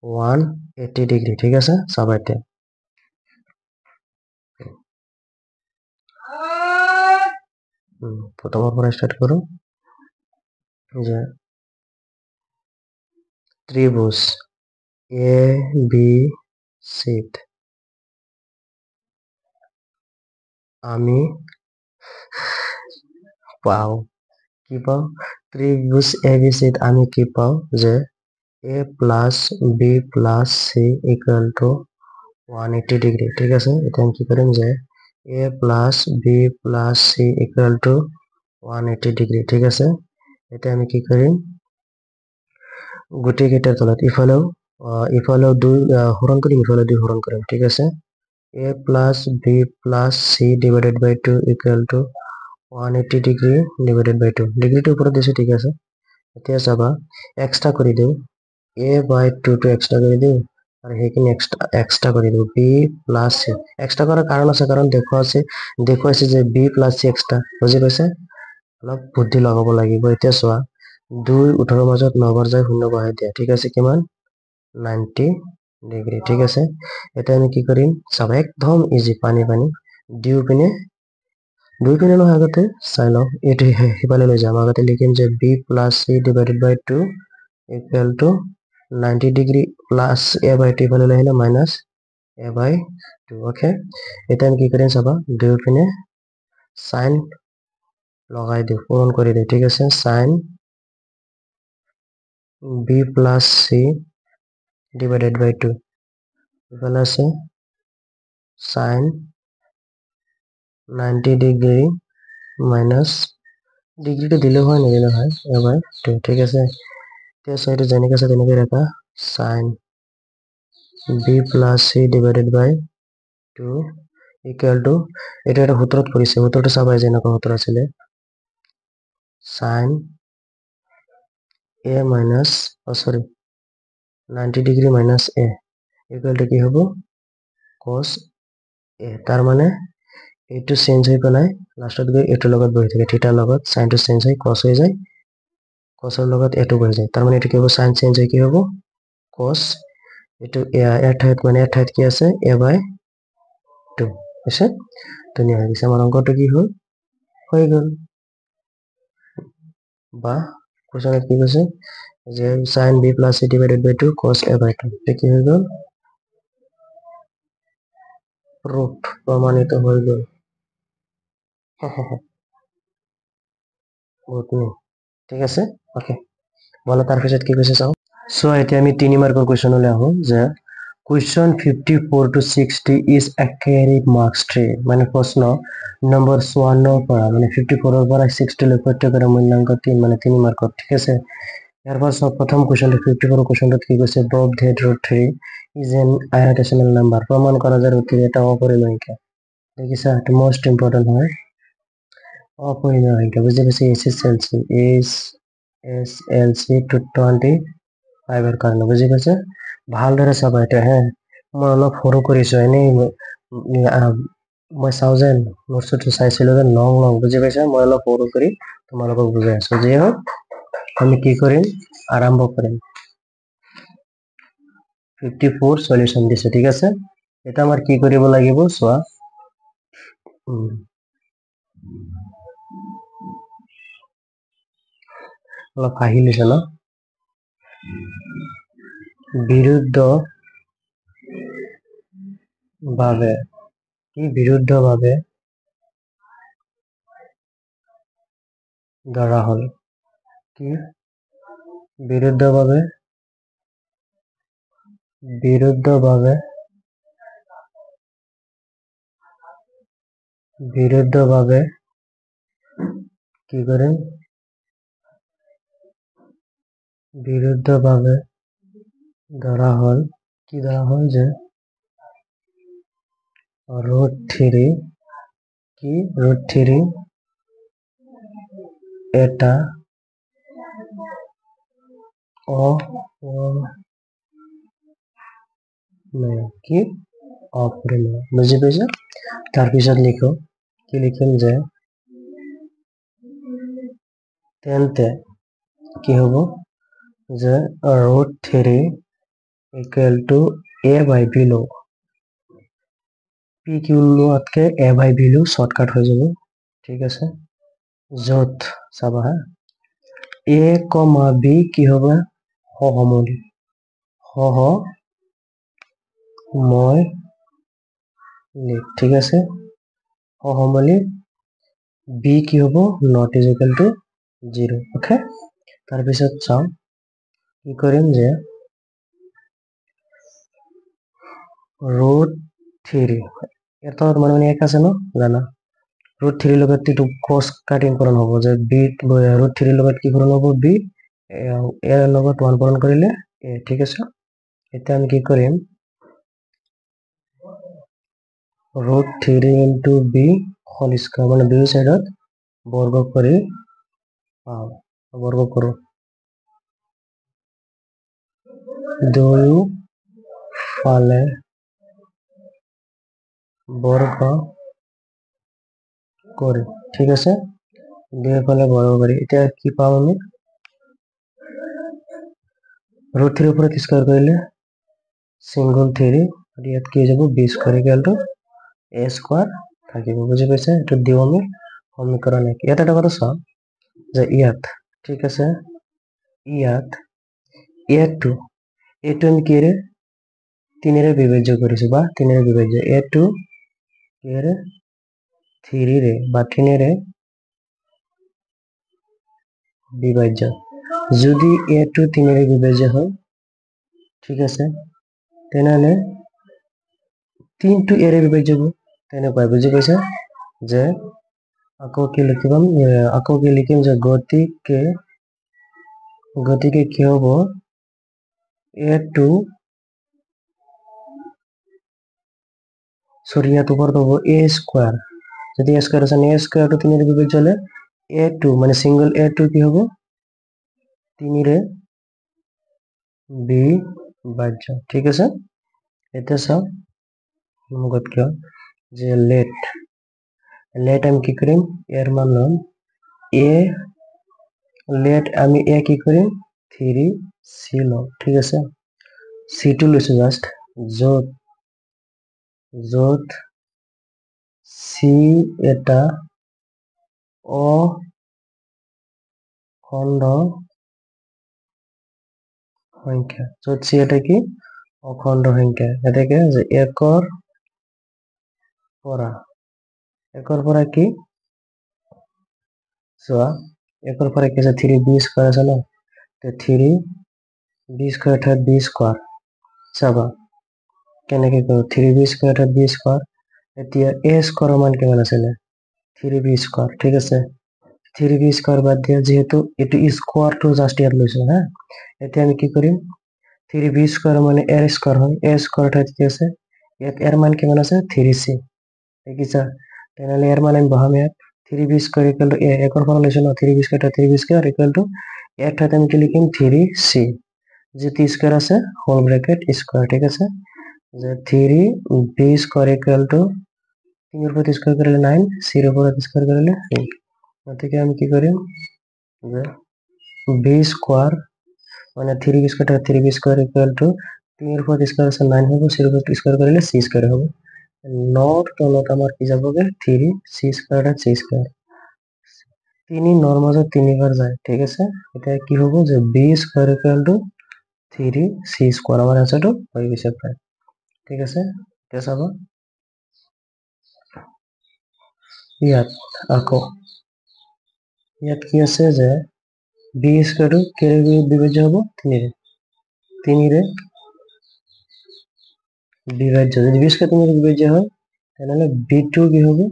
180 ডিগ্ৰী। ঠিক আছে, চাবা এতিয়া প্ৰথমৰ পৰা ষ্টাৰ্ট কৰো যে ত্ৰিভুজ এ বি চিত আমি পাও কি পাও? ত্ৰিভুজ এ বি চিত আমি কি পাও যে a plus b plus c equal to 180 degree. ঠিক আছে, এতিয়া আমি কি কৰিম যে a plus b plus c equal to 180 degree. ঠিক আছে, এতিয়া আমি কি কৰিম গোটেই কেইটাৰ তলত ইফালেও দুই হৰণ কৰিম, ইফালে দুই হৰণ কৰিম। ঠিক আছে, a plus b plus c divided by 2 equal to 180 degree divided by 2। ডিগ্ৰীটো ওপৰত দিছে। ঠিক আছে, এতিয়া চাবা এক্সট্ৰা কৰি দিওঁ, a বাই 2 টো এক্সট্ৰা কৰি দিওঁ আৰু সেইখিনি এক্সট্ৰা কৰি দিওঁ, b প্লাস c। এক্সট্ৰা কৰাৰ কাৰণ আছে, কাৰণ দেখুৱাইছে যে b প্লাস c এক্সট্ৰা। বুজি পাইছে? অলপ বুদ্ধি লগাব লাগিব। এতিয়া চোৱা 2 18 মাজত 9 বাৰ যায় 0 বহাই দিয়া। ঠিক আছে, কিমান? 90 ডিগ্ৰী। ঠিক আছে, এতিয়া আমি কি কৰিম চাবা, একদম ইজি, পানী দুই পিনে নহয়, আগতে চাই লওঁ, এইটো সিফালে লৈ যাম। আগতে লিখিম যে b plus c divided by 2 equal to 90 degree plus a by 2 ইফালে লৈ আহিলে মাইনাস a বাই 2। ওকে, এতিয়া আমি কি কৰিম চাবা, দুই পিনে সাইন লগাই দিওঁ, পূৰণ কৰি দিওঁ। ঠিক আছে, sine b plus c divided by 2 ইফালে আছে সাইন 90 ডিগ্ৰী মাইনাস, ডিগ্ৰীটো দিলেও হয় নিদিলেও হয়, a বাই 2। ঠিক আছে, এতিয়া এইটো যেনেকে আছে তেনেকে ৰাখা, sine b plus c divided by 2 equal to, এটা সূত্ৰত পৰিছে, সূত্ৰটো চাবা যেনেকুৱা সূত্ৰ আছিলে, সাইন a মাইনাস সৰি 90 degree minus a equal to কি হ'ব? cos a। তাৰ মানে এইটো চেঞ্জ হৈ পেলাই লাষ্টত গৈ এইটোৰ লগত বহি থাকে, থিটাৰ লগত সাইনটো চেঞ্জ হৈ cos হৈ যায়, cosৰ লগত এইটো বহি যায়। তাৰ মানে এইটো কি হ'ব? সাইন চেঞ্জ হৈ কি হ'ব? cos। এইটো ইয়াৰ ঠাইত কি আছে? a বাই 2 হৈছে। ধুনীয়া হৈ গৈছে, আমাৰ অংকটো কি হ'ল? হৈ গ'ল। বা কোৱেশ্যনত কি কৈছে যে sin b plus c divided by 2 cos a by 2, কি হৈ গ'ল? প্রুফ, প্রমাণিত হয়ে গেল। ঠিক আছে, ওকে, বলো তাৰপিছত কি কৈছে চাও। সো এতিয়া আমি 3 মাৰ্কৰ কুৱেশ্যনলৈ আহো যে question 54 to 60 is academic marks 3, মানে প্ৰশ্ন নম্বৰ 54 পৰা মানে 54 পৰা 60 লৈ প্ৰত্যেকৰে মূল্যাংক 3, মানে 3 মাৰ্কৰ। ঠিক আছে, ইয়াৰ পাছত প্ৰথম কুৱেশ্যনটো 54 কুৱেশ্যনটোত কি কৈছে? prove that root 3 is an irrational number, প্ৰমাণ কৰা যে root 3 এটা অপৰিমেয় সংখ্যা। দেখিছা, এটা মোস্ট ইম্পৰ্টেন্ট হয়, অপৰিমেয় সংখ্যা। বুঝে গেছি, এস এল সি 225 এৰ কাৰণে। বুঝে গেছে? ভালদৰে চাবা এটা, হ্যাঁ মই অলপ সৰু কৰিছো, এনেই মই চাওঁ যে নোটছটো চাইছিলো যে লং বুজি পাইছা, মই অলপ সৰু কৰি তোমালোকক বুজাই আছো। যিয়ে হওক আমি কি কৰিম, আৰম্ভ কৰিম। 54 সলিউশন দিছে। ঠিক আছে, এটা আমাৰ কি কৰিব লাগিব চোৱা, অলপ হাঁহি লৈছে ন? বিৰুদ্ধ ভাবে, কি বিৰুদ্ধ ভাবে ধৰা হল, কি বিৰুদ্ধ ভাবে কি করেন, বিরুদ্ধ ভাবে ধরা হল, কি ধরা হল যে root 3, কি root 3 এটা কি অপরিমেয় বুঝি পাইছো তার পিছত লিখো কি লিখিম যে তেন্তে কি হব যে √3 equal to a by b লও p কিউ লোৱাতকে a বাই b লও শর্টকাট হৈ যাব ঠিক আছে যত চাবা হা a, b কি হবে সহমূল সহমূল ঠিক আছে সহমূল b কি হব not is equal to 0 okay তার পিছত চাও কি কৰিম যে √3 এটার মানে এক আছে ন জানা √3 লগত এটো ক্রস কাটিং করন হবো যে b √3 লগত কি করন হবো b এর লগত 1 পূরণ করিলে a ঠিক আছে এটা আমি কি করিম √3 ইনটু b হোল স্কয়ার মানে দুই সাইডত বর্গ করি পাও বর্গ করো দুই ফালে বর্গ করি ঠিক আছে দুই ফালে বর্গ করি এটা কি পাও আমি √3 উপরে স্কয়ার করিলে সিঙ্গল 3 আর ইয়াত কি যাব b square equal to a square থাকিব বুঝি পাইছে এটা দিও আমি সমীকরণ 1 ইয়াত এটা কথা চাও যে ইয়াত ঠিক আছে ইয়াত a2 আমি কি রে 3 রে বিভাজ্য করিছি বা 3 রে বিভাজ্য a2 কি রে 3 রে বা 3 রে বিভাজ্য যদি a2 3 রে বিভাজ্য হয় ঠিক আছে তেনালে 3 টু a রে বিভাজ্য হবে তেনে কয় বুঝি পাইছে যে আকৌ কি লিখিম যে গতিকে কি হব a2 সরি ইয়াত উপর পাবো a স্কয়ার যদি a স্কয়ার আছে a স্কয়ার টু 3 রে বিভাজ্য হলে a2 মানে সিঙ্গল a2 কি হবো 3 রে বিভাজ্য ঠিক আছে এটা সব মগত কি যে লেট আমি কি করিম এর মান লম a লেট আমি a কি করিম 3c লম ঠিক আছে c2 লইছো জাস্ট যত c এটা অখণ্ড সংখ্যা যত c এটা কি অখণ্ড সংখ্যা এটাকে যে একর পৰা কি চোৱা একৰ পৰা কি আছে 3b স্কয়াৰ আছে না তো 3b স্কয়াৰ অৰ্থাৎ b স্কয়াৰ চাবা কেনেকে কৰো 3b স্কয়ার অর্থাৎ b স্কয়ার এতিয়া a স্কয়ার মান কিমান আছিল 3b স্কয়ার ঠিক আছে 3b স্কয়ার বাদ দিয়া যেহেতু এটো স্কয়ার টু জাস্ট ইয়াত লৈছো হ্যাঁ এতিয়া আমি কি কৰিম 3b স্কয়ার মানে a স্কয়ার হয় a স্কয়ার অর্থাৎ কি আছে ইয়াত এর মান কিমান আছে 3c দেখিছা তেনালে এর মান আমি বহাম ইয়াত 3b square equal to a acre পৰা লৈছো না 3b স্কয়ার ইকুয়াল টু এর ঠাইত আমি কি লিখিম 3c যে t স্কয়ার আছে হোল ব্র্যাকেট স্কয়ার ঠিক আছে যে 3b স্কয়ার ইকুয়াল টু 3 এর উপর স্কয়ার করলে 9 c এর উপর স্কয়ার করলে 8 অতএব আমি কি করিম যে b স্কয়ার মানে 3b স্কয়ার ইকুয়াল টু 3 এর উপর স্কয়ার আছে 9 হবে c এর উপর স্কয়ার করলে c স্কয়ার হবে নট তলত আমার কি যাবগে 3c স্কয়ার আর c স্কয়ার 3 নর মাঝে 3 বার যায় ঠিক আছে এটা কি হবে যে b square equal to 3c square আমার আনসারটা হয়ে গেছে প্রায় ঠিক আছে এটা চাবা ইয়াত আকৌ ইয়াত কি আছে যে b স্কয়ার টু কে রে বিভাজ্য হবে 3 রে বিভাজ্য যদি b স্কয়ার 3 রে বিভাজ্য হয় তাহলে b2 কি হবে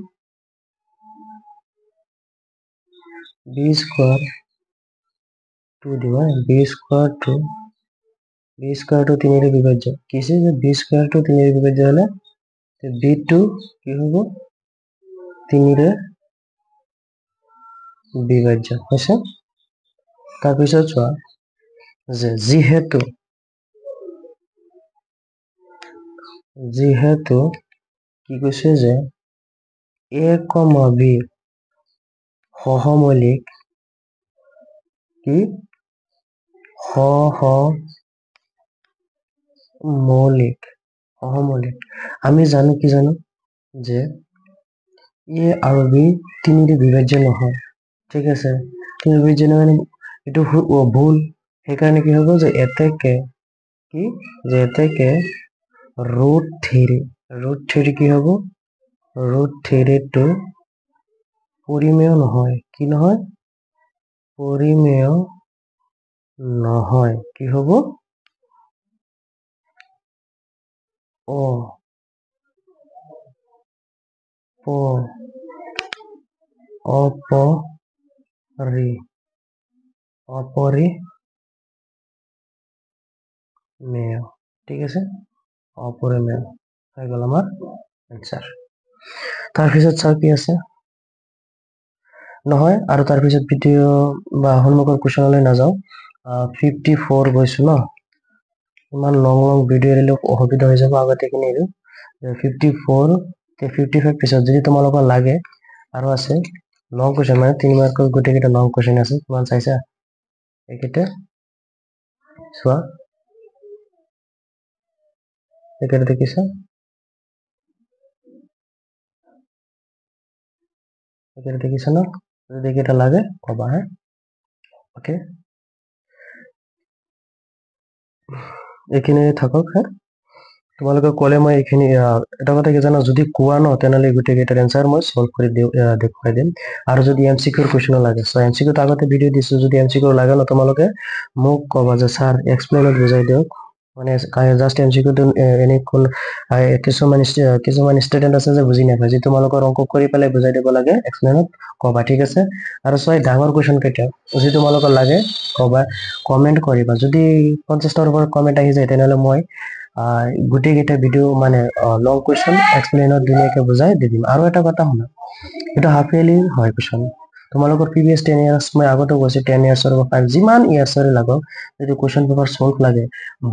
b স্কয়ার টু দিবা b স্কয়ার টু 3 রে বিভাজ্য কিসে যে b স্কয়ার টু 3 রে বিভাজ্য হলে b2 কি হবে 3 রে বিভাজ্য হইছে তার পিছত চোৱা যে যেহেতু যিহেতু কি কৈছে যে a, b সহমৌলিক কি সহমৌলিক আমি জানো কি জানো যে a আৰু b তিনিৰে বিভাজ্য নহয় ঠিক আছে তিনি বিভাজ্য মানে এইটো ভুল সেইকাৰণে কি হ'ব যে এতেকে কি যে এতেকে √3 কি হ'ব √3 টো পৰিমেয় নহয় কি নহয় পৰিমেয় নহয় কি হ'ব অপৰিমেয় ঠিক আছে অপৰিমেয় হৈ গ'ল আমাৰ আনসাৰ তাৰপিছত চাও কি আছে নহয় আৰু তাৰপিছত ভিডিও বা হলমাৰ্কৰ কোৱেশ্চনলৈ নাযাও 54 গৈছো ন ইমান লং ভিডিও এৰিলে অসুবিধা হৈ যাব আগতে কিনে এৰো 54 তে 55 পিছত যদি তোমালোকৰ লাগে আৰু আছে লং কোৱেশ্চন মানে 3 মাৰ্কৰ গোটেইকেইটা লং কোৱেশ্চন আছে কিমান চাইছা এইকেইটা চোৱা এইকেইটা দেখিছা এইকেইটা দেখিছা ন যদি এইকেইটা লাগে কবা হে ওকে এইখিনি থাকক হে তোমালোকে ক'লে মই এইখিনি এটা কথা কি জানো যদি কোৱা ন তেনেহ'লে গোটেইকেইটাৰ এনসাৰ মই সলভ কৰি দেখুৱাই দিম আৰু যদি এমসিকিউৰ কুৱেশ্চন লাগে সো এমসিকিউ আগতে ভিডিও দিছো যদি এমসিকিউ লাগে ন তোমালোকে মোক কবা যে স্যাৰ এক্সপ্লেইনত বুজাই দিয়ক মানে জাস্ট এমসিকিউটো এনে কোন কিছুমান ষ্টুডেন্ট আছে যে বুজি নাপায় যে তোমালোকৰ অংক কৰি পেলাই বুজাই দিব লাগে এক্সপ্লেইনত কবা ঠিক আছে আৰু ছয় ডাঙৰ কুৱেশ্চন কেইটা যদি তোমালোকৰ লাগে কবা কমেন্ট কৰিবা যদি 50টাৰ ওপৰত কমেন্ট আহি যায় তেনেহ'লে মই গোটেইকেইটা ভিডিও মানে লং কুৱেশ্চন এক্সপ্লেইনত ধুনীয়াকৈ বুজাই দি দিম আৰু এটা কথা শুনা এটা হাফ ইয়াৰলি হয় কুৱেশ্চন তোমালোকৰ প্ৰিভিয়াছ 10 ইয়াৰ্স মই আগতে কৈছো 10 ইয়াৰ্সৰ বা 5 যিমান ইয়াৰ্সৰে লাগক যদি কুৱেশ্চন পেপাৰ সলভ লাগে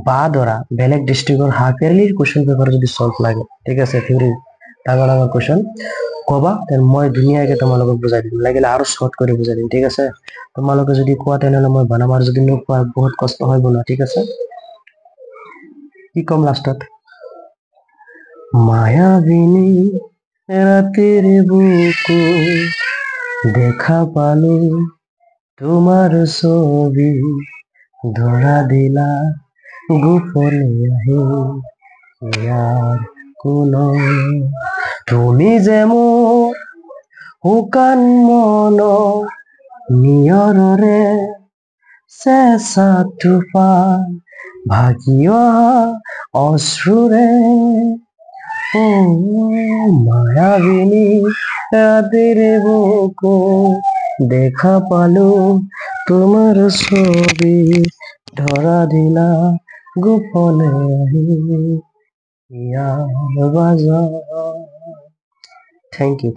বা ধৰা বেলেগ ডিস্ট্ৰিক্টৰ হাফ ইয়াৰলি কুৱেশ্চন পেপাৰ যদি সলভ লাগে ঠিক আছে থিওৰি ডাঙৰ কুৱেশ্চন কবা তেন মই ধুনীয়াকৈ তোমালোকক বুজাই দিম লাগিলে আৰু শৰ্ট কৰি বুজাই দিম ঠিক আছে তোমালোকে যদি কোৱা তেনেহ'লে মই বনাম আৰু যদি নোকোৱা বহুত কষ্ট হয় বনোৱা ঠিক আছে কি কম লাষ্টত মায়াবিনী রাতের বুকু দেখা পালো তোমার ছবি ধরা দিলা গোপনে আহি ইয়ার কোনো তুমি যে মোর শুকান মন নিয়ৰৰে চেঁচা তুফান ভাগি অহা অশ্ৰুৰে মায়াবিনী ৰাতেৰ বুকু দেখা পালো তোমাৰ ছবি ধৰা দিলা গোপনে আহি ইয়াৰ বাজা থ্যাংক ইউ